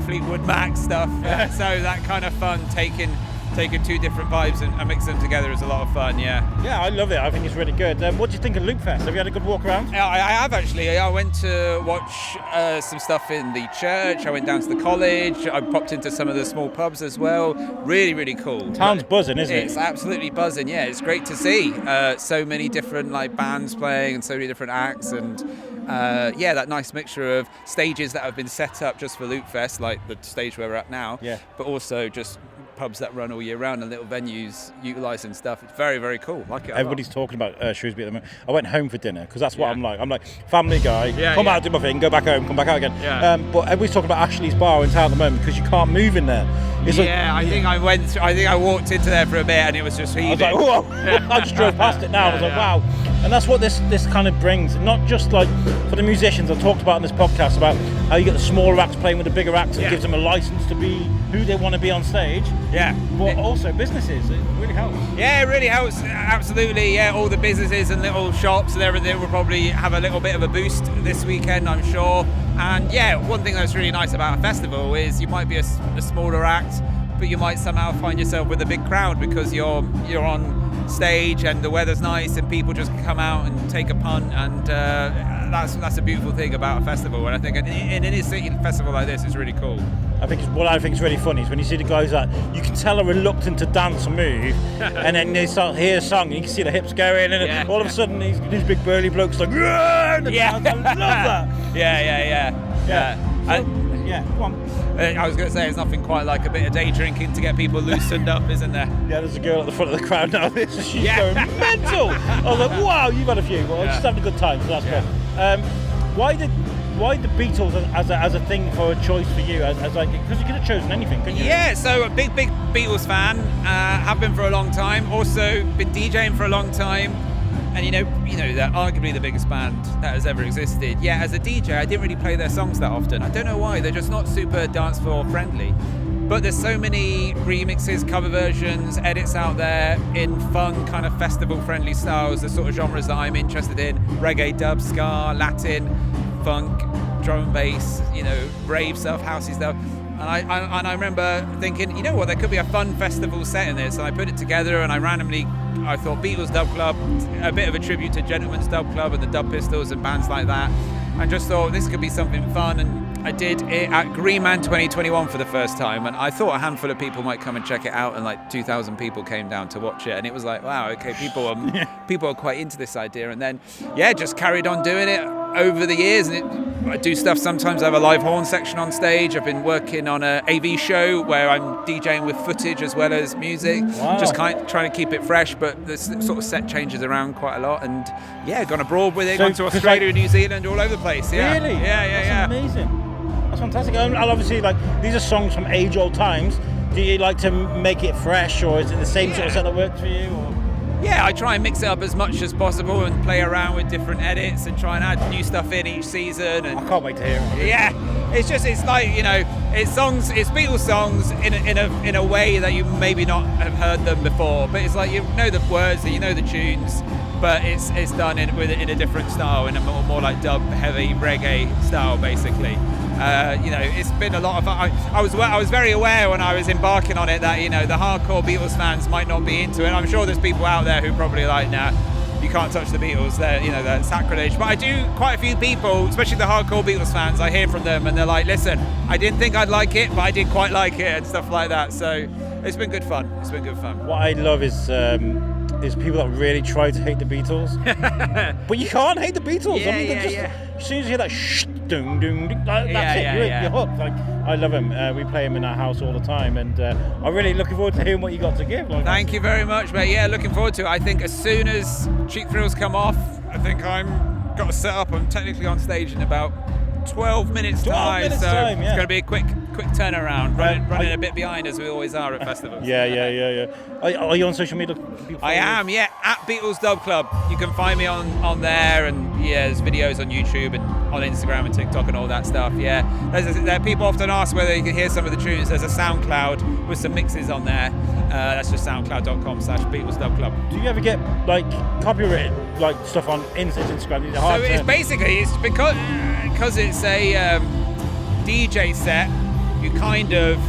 Fleetwood Mac stuff. So that kind of fun, taking two different vibes and mixing them together is a lot of fun. Yeah, I love it. I think it's really good. What do you think of Loopfest? Have you had a good walk around? I have actually. I went to watch some stuff in the church. I went down to the college. I popped into some of the small pubs as well. Really, really cool. Town's buzzing, isn't it? It's absolutely buzzing. Yeah, it's great to see so many different bands playing and so many different acts, and that nice mixture of stages that have been set up just for Loopfest, like the stage where we're at now. Yeah. But also just pubs that run all year round and little venues utilising stuff. It's very, very cool. Like it. Everybody's talking about Shrewsbury at the moment. I went home for dinner because that's what I'm like. I'm like family guy. Come out, do my thing, go back home, come back out again. Yeah. But everybody's talking about Ashley's Bar in town at the moment because you can't move in there. I think I walked into there for a bit and it was just heaving. I was like, whoa! I just drove past it now. I was like, wow. And that's what this kind of brings. Not just like for the musicians. I've talked about in this podcast about how you get the smaller acts playing with the bigger acts and gives them a license to be who they want to be on stage. Yeah. But also businesses. It really helps. Yeah, it really helps. Absolutely. Yeah, all the businesses and little shops and everything will probably have a little bit of a boost this weekend, I'm sure. And one thing that's really nice about a festival is you might be a smaller act, but you might somehow find yourself with a big crowd because you're on stage and the weather's nice and people just come out and take a punt, and that's a beautiful thing about a festival. And I think in any city festival like this is really cool. I think it's really funny is when you see the guys that you can tell are reluctant to dance or move, and then they start hear a song and you can see the hips going, and all of a sudden these big burly blokes like, I love that. Go on. I was going to say, there's nothing quite like a bit of day drinking to get people loosened up, isn't there? Yeah, there's a girl at the front of the crowd now. She's going mental. I was like, wow, you've had a few. Well, just having a good time, so that's good. Why the Beatles as a thing for a choice for you? As like, because you could have chosen anything, couldn't you? Yeah, so a big Beatles fan. Have been for a long time. Also been DJing for a long time. And you know they're arguably the biggest band that has ever existed. Yeah, as a DJ, I didn't really play their songs that often. I don't know why. They're just not super dance floor friendly. But there's so many remixes, cover versions, edits out there in fun, kind of festival-friendly styles, the sort of genres that I'm interested in: reggae, dub, ska, Latin, funk, drum and bass, rave stuff, housey stuff. And I remember thinking, you know what, there could be a fun festival set in this. And I put it together, and I thought Beatles Dub Club, a bit of a tribute to Gentleman's Dub Club and the Dub Pistols and bands like that. And just thought this could be something fun. And I did it at Green Man 2021 for the first time. And I thought a handful of people might come and check it out. And like 2,000 people came down to watch it. And it was like, wow, okay, people are quite into this idea. And then, just carried on doing it over the years. And I do stuff sometimes. I have a live horn section on stage. I've been working on an AV show where I'm DJing with footage as well as music. Wow. Just trying to keep it fresh, but the sort of set changes around quite a lot. And gone abroad with it, gone to Australia, New Zealand, all over the place. Yeah. Really? Yeah. That's amazing. That's fantastic. And obviously, these are songs from age-old times. Do you like to make it fresh, or is it the same sort of set that works for you? Or? Yeah, I try and mix it up as much as possible and play around with different edits and try and add new stuff in each season. And I can't wait to hear it. Yeah, it's like it's Beatles songs in a way that you maybe not have heard them before, but it's like you know the words and you know the tunes, but it's done in a different style, in a more like dub heavy reggae style basically. It's been a lot of fun. I was very aware when I was embarking on it that the hardcore Beatles fans might not be into it. I'm sure there's people out there who probably like, nah, you can't touch the Beatles. They're sacrilege. But I do quite a few people, especially the hardcore Beatles fans. I hear from them and they're like, listen, I didn't think I'd like it, but I did quite like it and stuff like that. So it's been good fun. What I love is people that really try to hate the Beatles, but you can't hate the Beatles. As soon as you hear that shh, ding, ding, ding, that's it. You're hooked. Like, I love him. We play him in our house all the time, and I'm really looking forward to hearing what you got to give. Thank you very much, mate. Yeah, looking forward to it. I think as soon as Cheap Thrills come off, I think I'm got to set up. I'm technically on stage in about 12 minutes time, it's going to be a quick turnaround, running a bit behind as we always are at festivals. Yeah. Are you on social media? I am, at Beatles Dub Club. You can find me on there, and there's videos on YouTube and on Instagram and TikTok and all that stuff. There people often ask whether you can hear some of the tunes. There's a SoundCloud with some mixes on there. That's just soundcloud.com/Beatles Dub Club. Do you ever get copyrighted stuff on Instagram? So it's because it's a DJ set. You kind of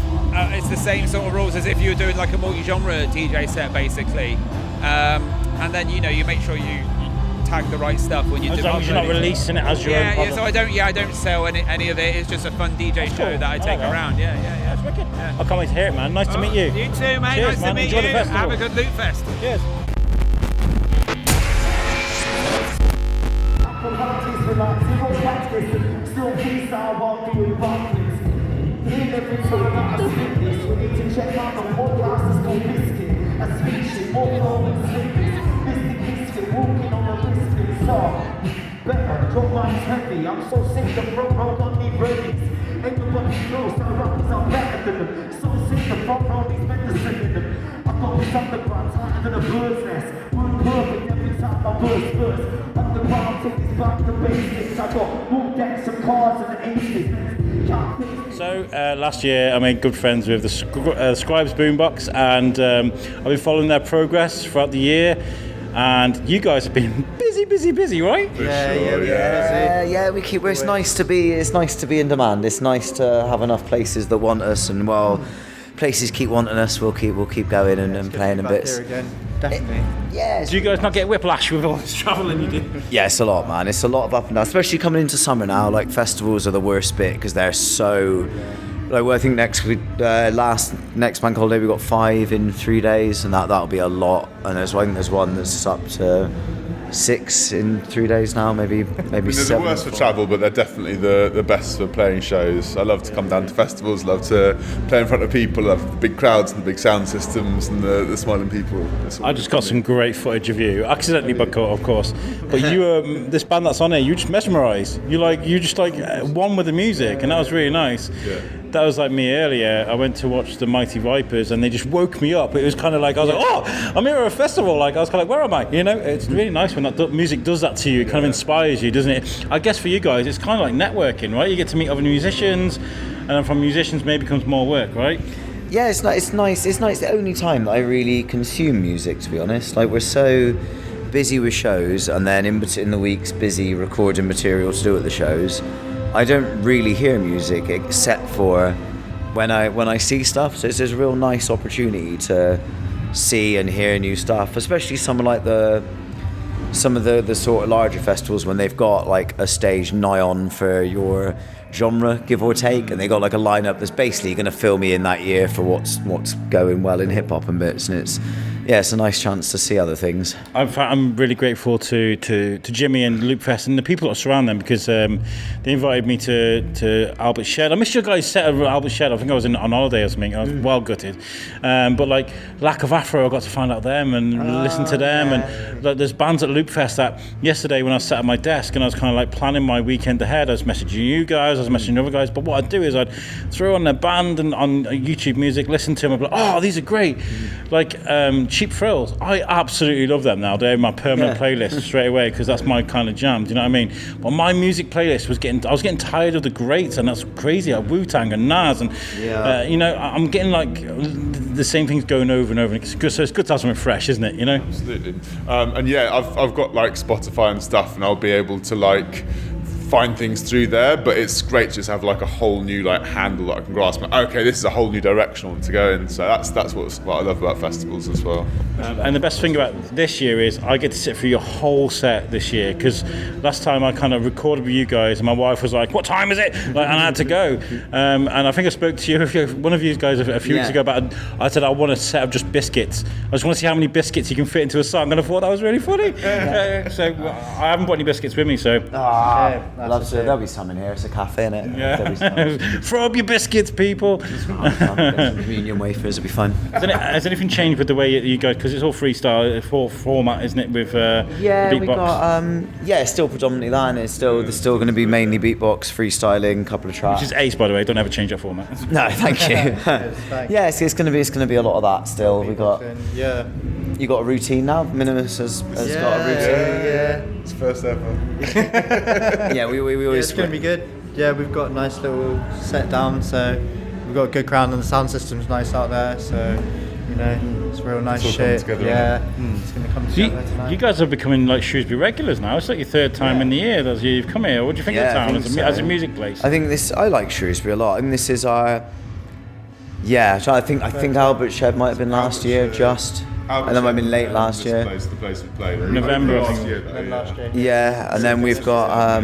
it's the same sort of rules as if you were doing like a multi-genre DJ set, basically. And then you make sure you tag the right stuff when you're doing. As long as you're not releasing it as your own product. So I don't sell any of it. It's just a fun DJ show that I take around. That's wicked. I can't wait to hear it, man. Nice to meet you. You too, mate. Cheers, nice to meet Enjoy you. The festival. Have a good Loopfest. Cheers. Still freestyle while doing bumpers. Hear every time that I spit this. You need to check out the podcast, it's called Biscuit. A speech, all over the slippers. Mystic Biscuit, walking on the biscuit. Better, drop lines heavy. I'm so sick, the front row got me ready. Everybody knows that rappers are better than them. So sick, the front row needs medicine in them. I got this underground tighter than a bird's nest. One perfect every time I burst first. Underground, take this back to basics. I got more decks of cards and aces. So last year I made good friends with the Scribes Boombox, and I've been following their progress throughout the year. And you guys have been busy, right? Yeah. We keep. It's nice to be. It's nice to be in demand. It's nice to have enough places that want us, and while places keep wanting us, we'll keep going and playing in bits. Definitely. Do you guys not get whiplash with all this travelling you do? Yeah, it's a lot, man. It's a lot of up and down, especially coming into summer now. Like, festivals are the worst bit because they're so. I think next bank holiday we got 5 in 3 days, and that'll be a lot. And I think there's one that's up to 6 in 3 days now, maybe they're 7. the worst for travel, but they're definitely the best for playing shows. I love to come down to festivals, love to play in front of people, love the big crowds and the big sound systems and the smiling people. I just got some great footage of you, accidentally, but of course. But you, this band that's on here, you just mesmerise. You just one with the music, and that was really nice. Yeah. That was like me earlier. I went to watch the Mighty Vipers, and they just woke me up. It was kind of like I was like, oh, I'm here at a festival. Like I was kind of like, where am I? It's really nice when that music does that to you. It kind of inspires you, doesn't it? I guess for you guys, it's kind of like networking, right? You get to meet other musicians, and then from musicians, maybe comes more work, right? Yeah, it's nice. It's the only time that I really consume music, to be honest. Like, we're so busy with shows, and then in the weeks busy recording material to do at the shows. I don't really hear music except for when I see stuff. So it's a real nice opportunity to see and hear new stuff, especially some of the sort of larger festivals when they've got like a stage nigh on for your genre, give or take, and they got like a lineup that's basically going to fill me in that year for what's going well in hip hop and bits, and it's a nice chance to see other things. I'm really grateful to Jimmy and Loopfest and the people that surround them, because they invited me to Albert Shed. I missed your guys' set at Albert Shed. I think I was on holiday or something. I was well gutted. But like Lack of Afro, I got to find out them and listen to them. And like, there's bands at Loopfest that yesterday when I was sat at my desk and I was kind of like planning my weekend ahead, I was messaging you guys, I was messaging other guys. But what I'd do is I'd throw on their band and on YouTube Music, listen to them, I'd be like, oh, these are great. Like Cheap Thrills, I absolutely love them now. They're in my permanent playlist straight away, because that's my kind of jam. Do you know what I mean? But my music playlist I was getting tired of the greats, and that's crazy. Like Wu-Tang and Nas, and I'm getting like the same things going over and over. It's good, so it's good to have something fresh, isn't it? Absolutely. And I've got like Spotify and stuff, and I'll be able to like find things through there, but it's great to just have like a whole new like handle that I can grasp. Like, okay, this is a whole new direction I want to go in. So that's what I love about festivals as well. And the best thing about this year is I get to sit through your whole set this year, because last time I kind of recorded with you guys and my wife was like, what time is it? Like, and I had to go. And I think I spoke to you, one of you guys a few weeks ago about, I said I want a set of just biscuits. I just want to see how many biscuits you can fit into a song, and I thought that was really funny. So I haven't got any biscuits with me, so. Love to. There'll be some in here. It's a cafe, innit? Yeah. Throw up your biscuits, people. Communion wafers will be fun. Has anything changed with the way you guys? Because it's all freestyle, format, isn't it? With yeah, beatbox. we got it's still predominantly that, and it's still there's still going to be mainly beatbox, freestyling, couple of tracks. Which is ace, by the way. Don't ever change that format. No, thank you. Yeah, it's going to be a lot of that still. We got You got a routine now. Minimus has got a routine. Yeah, it's first ever. Yeah, we always. It's going to be good. Yeah, we've got a nice little set down, so we've got a good crowd, and the sound system's nice out there, so it's real nice shit. Together, It's going to come together tonight. You guys are becoming like Shrewsbury regulars now. It's like your third time in the year that you've come here. What do you think of the town as a music place? I think I like Shrewsbury a lot. I think this is our. Yeah, so I think Albert Shed might have been last year, and then might have been late last year. The place we played. November, I think. Last year. Yeah, and then we've got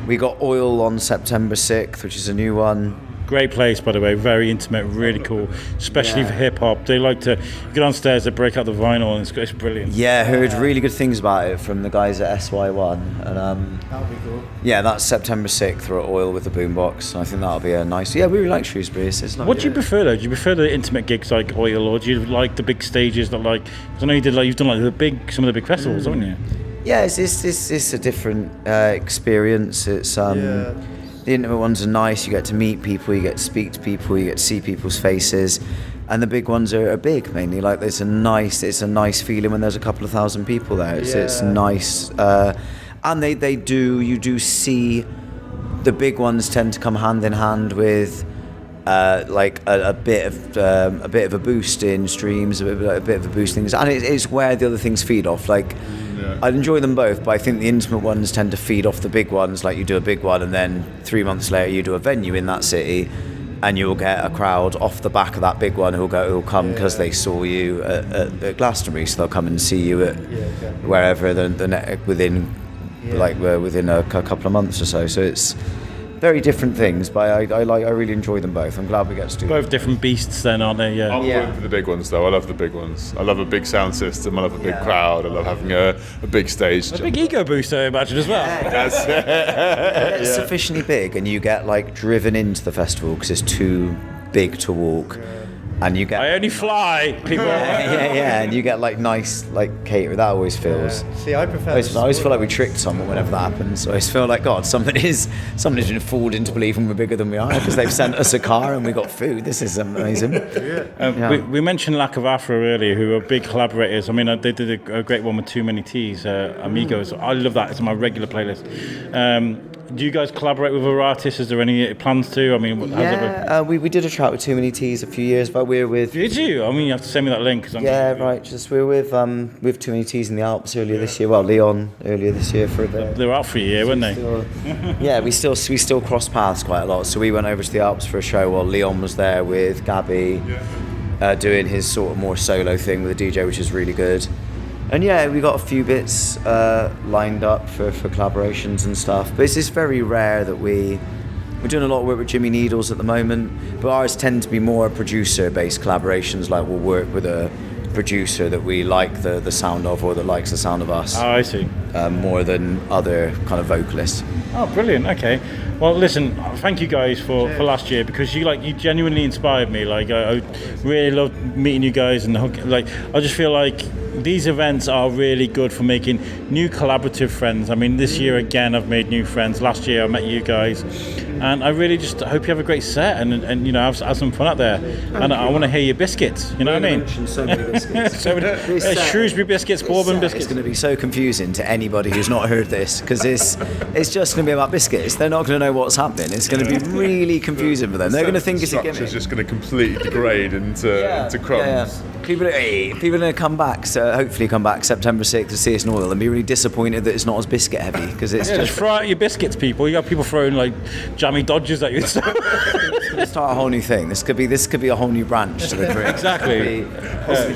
we got Oil on September 6th, which is a new one. Great place, by the way, very intimate, really cool, especially for hip hop. They like to get on stage, they break out the vinyl, and it's brilliant. Yeah, heard really good things about it from the guys at SY1, and that would be cool. Yeah, that's September 6th. We're at Oil with the boombox. I think that'll be a nice. Yeah, we really like Shrewsbury. It's what do you prefer though? Do you prefer the intimate gigs like Oil, or do you like the big stages that like? Because I know you've done like some of the big festivals, haven't you? Yeah, it's a different experience. It's the intimate ones are nice. You get to meet people, you get to speak to people, you get to see people's faces, and the big ones are big mainly. Like it's a nice feeling when there's a couple of thousand people there. It's nice, and you do see the big ones tend to come hand in hand with. Like a bit of a boost in streams, a bit of a boost in things, and it's where the other things feed off. Like I'd enjoy them both, but I think the intimate ones tend to feed off the big ones. Like you do a big one, and then 3 months later you do a venue in that city, and you'll get a crowd off the back of that big one who'll come because they saw you at Glastonbury, so they'll come and see you at wherever within a couple of months or so. So it's very different things, but I really enjoy them both. I'm glad we get to do both different beasts then, aren't they? Yeah. I'm going for the big ones though. I love the big ones. I love a big sound system. I love a big crowd. I love having a big stage. A big ego booster, I imagine, as well. It's sufficiently big, and you get like driven into the festival because it's too big to walk. And you get. I only fly, people. And you get like nice cater. That always feels. See, I prefer. I always feel like we tricked someone whenever that happens. So I always feel like God, somebody's been fooled into believing we're bigger than we are because they've sent us a car and we got food. This is amazing. We mentioned Lack of Afro earlier, who are big collaborators. I mean, they did a great one with Too Many T's, Amigos. I love that. It's on my regular playlist. Do you guys collaborate with other artists? Is there any plans to? I mean, we did a track with Too Many T's a few years back. We were with. Did you? I mean, you have to send me that link. Right. Just we were with Too Many T's in the Alps earlier this year. Well, Leon earlier this year for a bit. They were out for a year, weren't they? We still crossed paths quite a lot. So we went over to the Alps for a show while Leon was there with Gabby, doing his sort of more solo thing with the DJ, which is really good. And we got a few bits lined up for collaborations and stuff. But it's just very rare that we're doing a lot of work with Jimmy Needles at the moment. But ours tend to be more producer-based collaborations. Like we'll work with a producer that we like the sound of, or that likes the sound of us. Oh, I see. More than other kind of vocalists. Oh, brilliant. Okay. Well, listen, thank you guys for last year, because you genuinely inspired me. Like I really loved meeting you guys, and I just feel like these events are really good for making new collaborative friends. I mean, this year again I've made new friends. Last year I met you guys, and I really just hope you have a great set and have some fun out there. And I want to hear your biscuits. You know what I mean? So many biscuits. Shrewsbury Biscuits, Bourbon Biscuits. It's going to be so confusing to anybody who's not heard this, because it's just going to be about biscuits. They're not going to know what's happening. It's going to be really confusing for them. They're going to think it's a gimmick. It's just going to completely degrade into crumbs. People are going to come back, so hopefully come back September 6th to see us in Oil and be really disappointed that it's not as biscuit heavy because it's just throw out your biscuits, people. You got people throwing like jammy dodgers at you. It's going to start a whole new thing. This could be a whole new branch to the career. Exactly.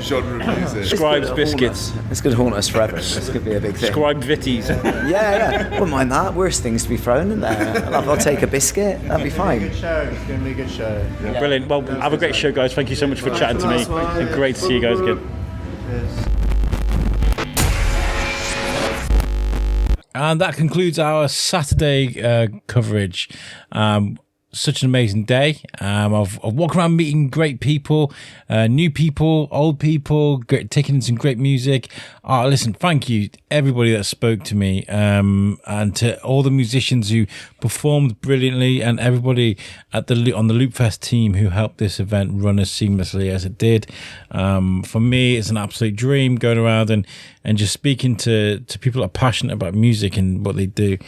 Genre of music. Scribes biscuits. This could haunt us forever. This could be a big thing. Scribed vitties. Yeah. Wouldn't mind that. Worse things to be thrown in there. I'll take a biscuit. That'd be fine. Good show. It's going to be a good show. Yeah. Brilliant. Well, have a great show, guys. Thank you so much for chatting to me. And great to see you guys again. And that concludes our Saturday coverage. Such an amazing day of walking around meeting great people, new people, old people, taking in some great music. Listen, thank you to everybody that spoke to me and to all the musicians who performed brilliantly and everybody on the Loopfest team who helped this event run as seamlessly as it did. For me, it's an absolute dream going around and just speaking to people that are passionate about music and what they do.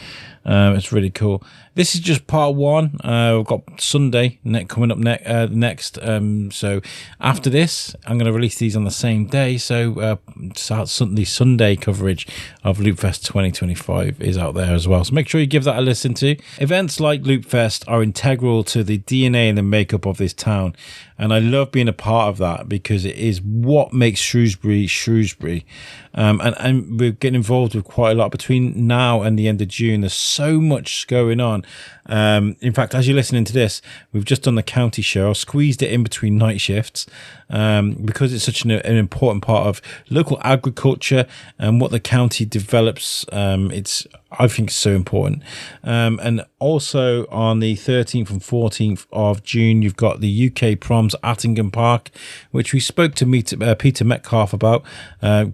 It's really cool. This is just part one. We've got Sunday coming up next. So after this, I'm going to release these on the same day. So the Sunday coverage of Loopfest 2025 is out there as well. So make sure you give that a listen to. Events like Loopfest are integral to the DNA and the makeup of this town. And I love being a part of that because it is what makes Shrewsbury. And we're getting involved with quite a lot between now and the end of June. There's so much going on. In fact, as you're listening to this, we've just done the county show. I squeezed it in between night shifts because it's such an important part of local agriculture and what the county develops. I think it's so important. And also on the 13th and 14th of June, you've got the UK Proms at Attingham Park, which we spoke to Peter Metcalf about.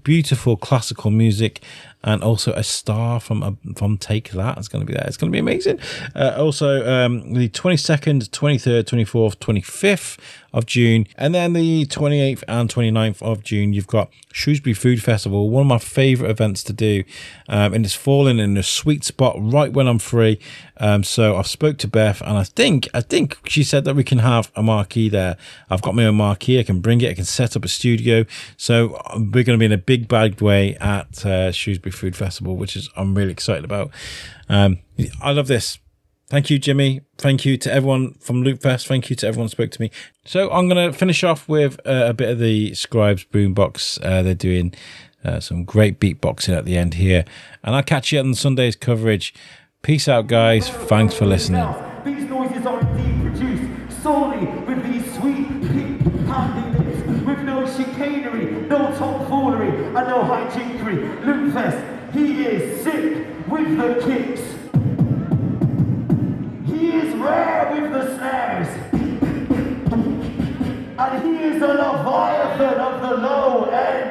Beautiful classical music. And also a star from Take That is going to be there. It's going to be amazing. Also, the 22nd, 23rd, 24th, 25th of June. And then the 28th and 29th of June, you've got Shrewsbury Food Festival, one of my favourite events to do. And it's falling in a sweet spot right when I'm free. So I've spoke to Beth and I think she said that we can have a marquee there. I've got my own marquee. I can bring it. I can set up a studio. So we're going to be in a big bagged way at Shrewsbury Food Festival, which I'm really excited about. I love this. Thank you, Jimmy. Thank you to everyone from Loopfest. Thank you to everyone who spoke to me. So I'm going to finish off with a bit of the Scribes boombox. They're doing some great beatboxing at the end here. And I'll catch you on Sunday's coverage. Peace out, guys. Thanks for listening. These noises are indeed produced solely with these sweet pink candy lips, with no chicanery, no tomfoolery, and no hijinkery. Loopfest, he is sick with the kicks. He is rare with the snares. And he is a leviathan of the low end.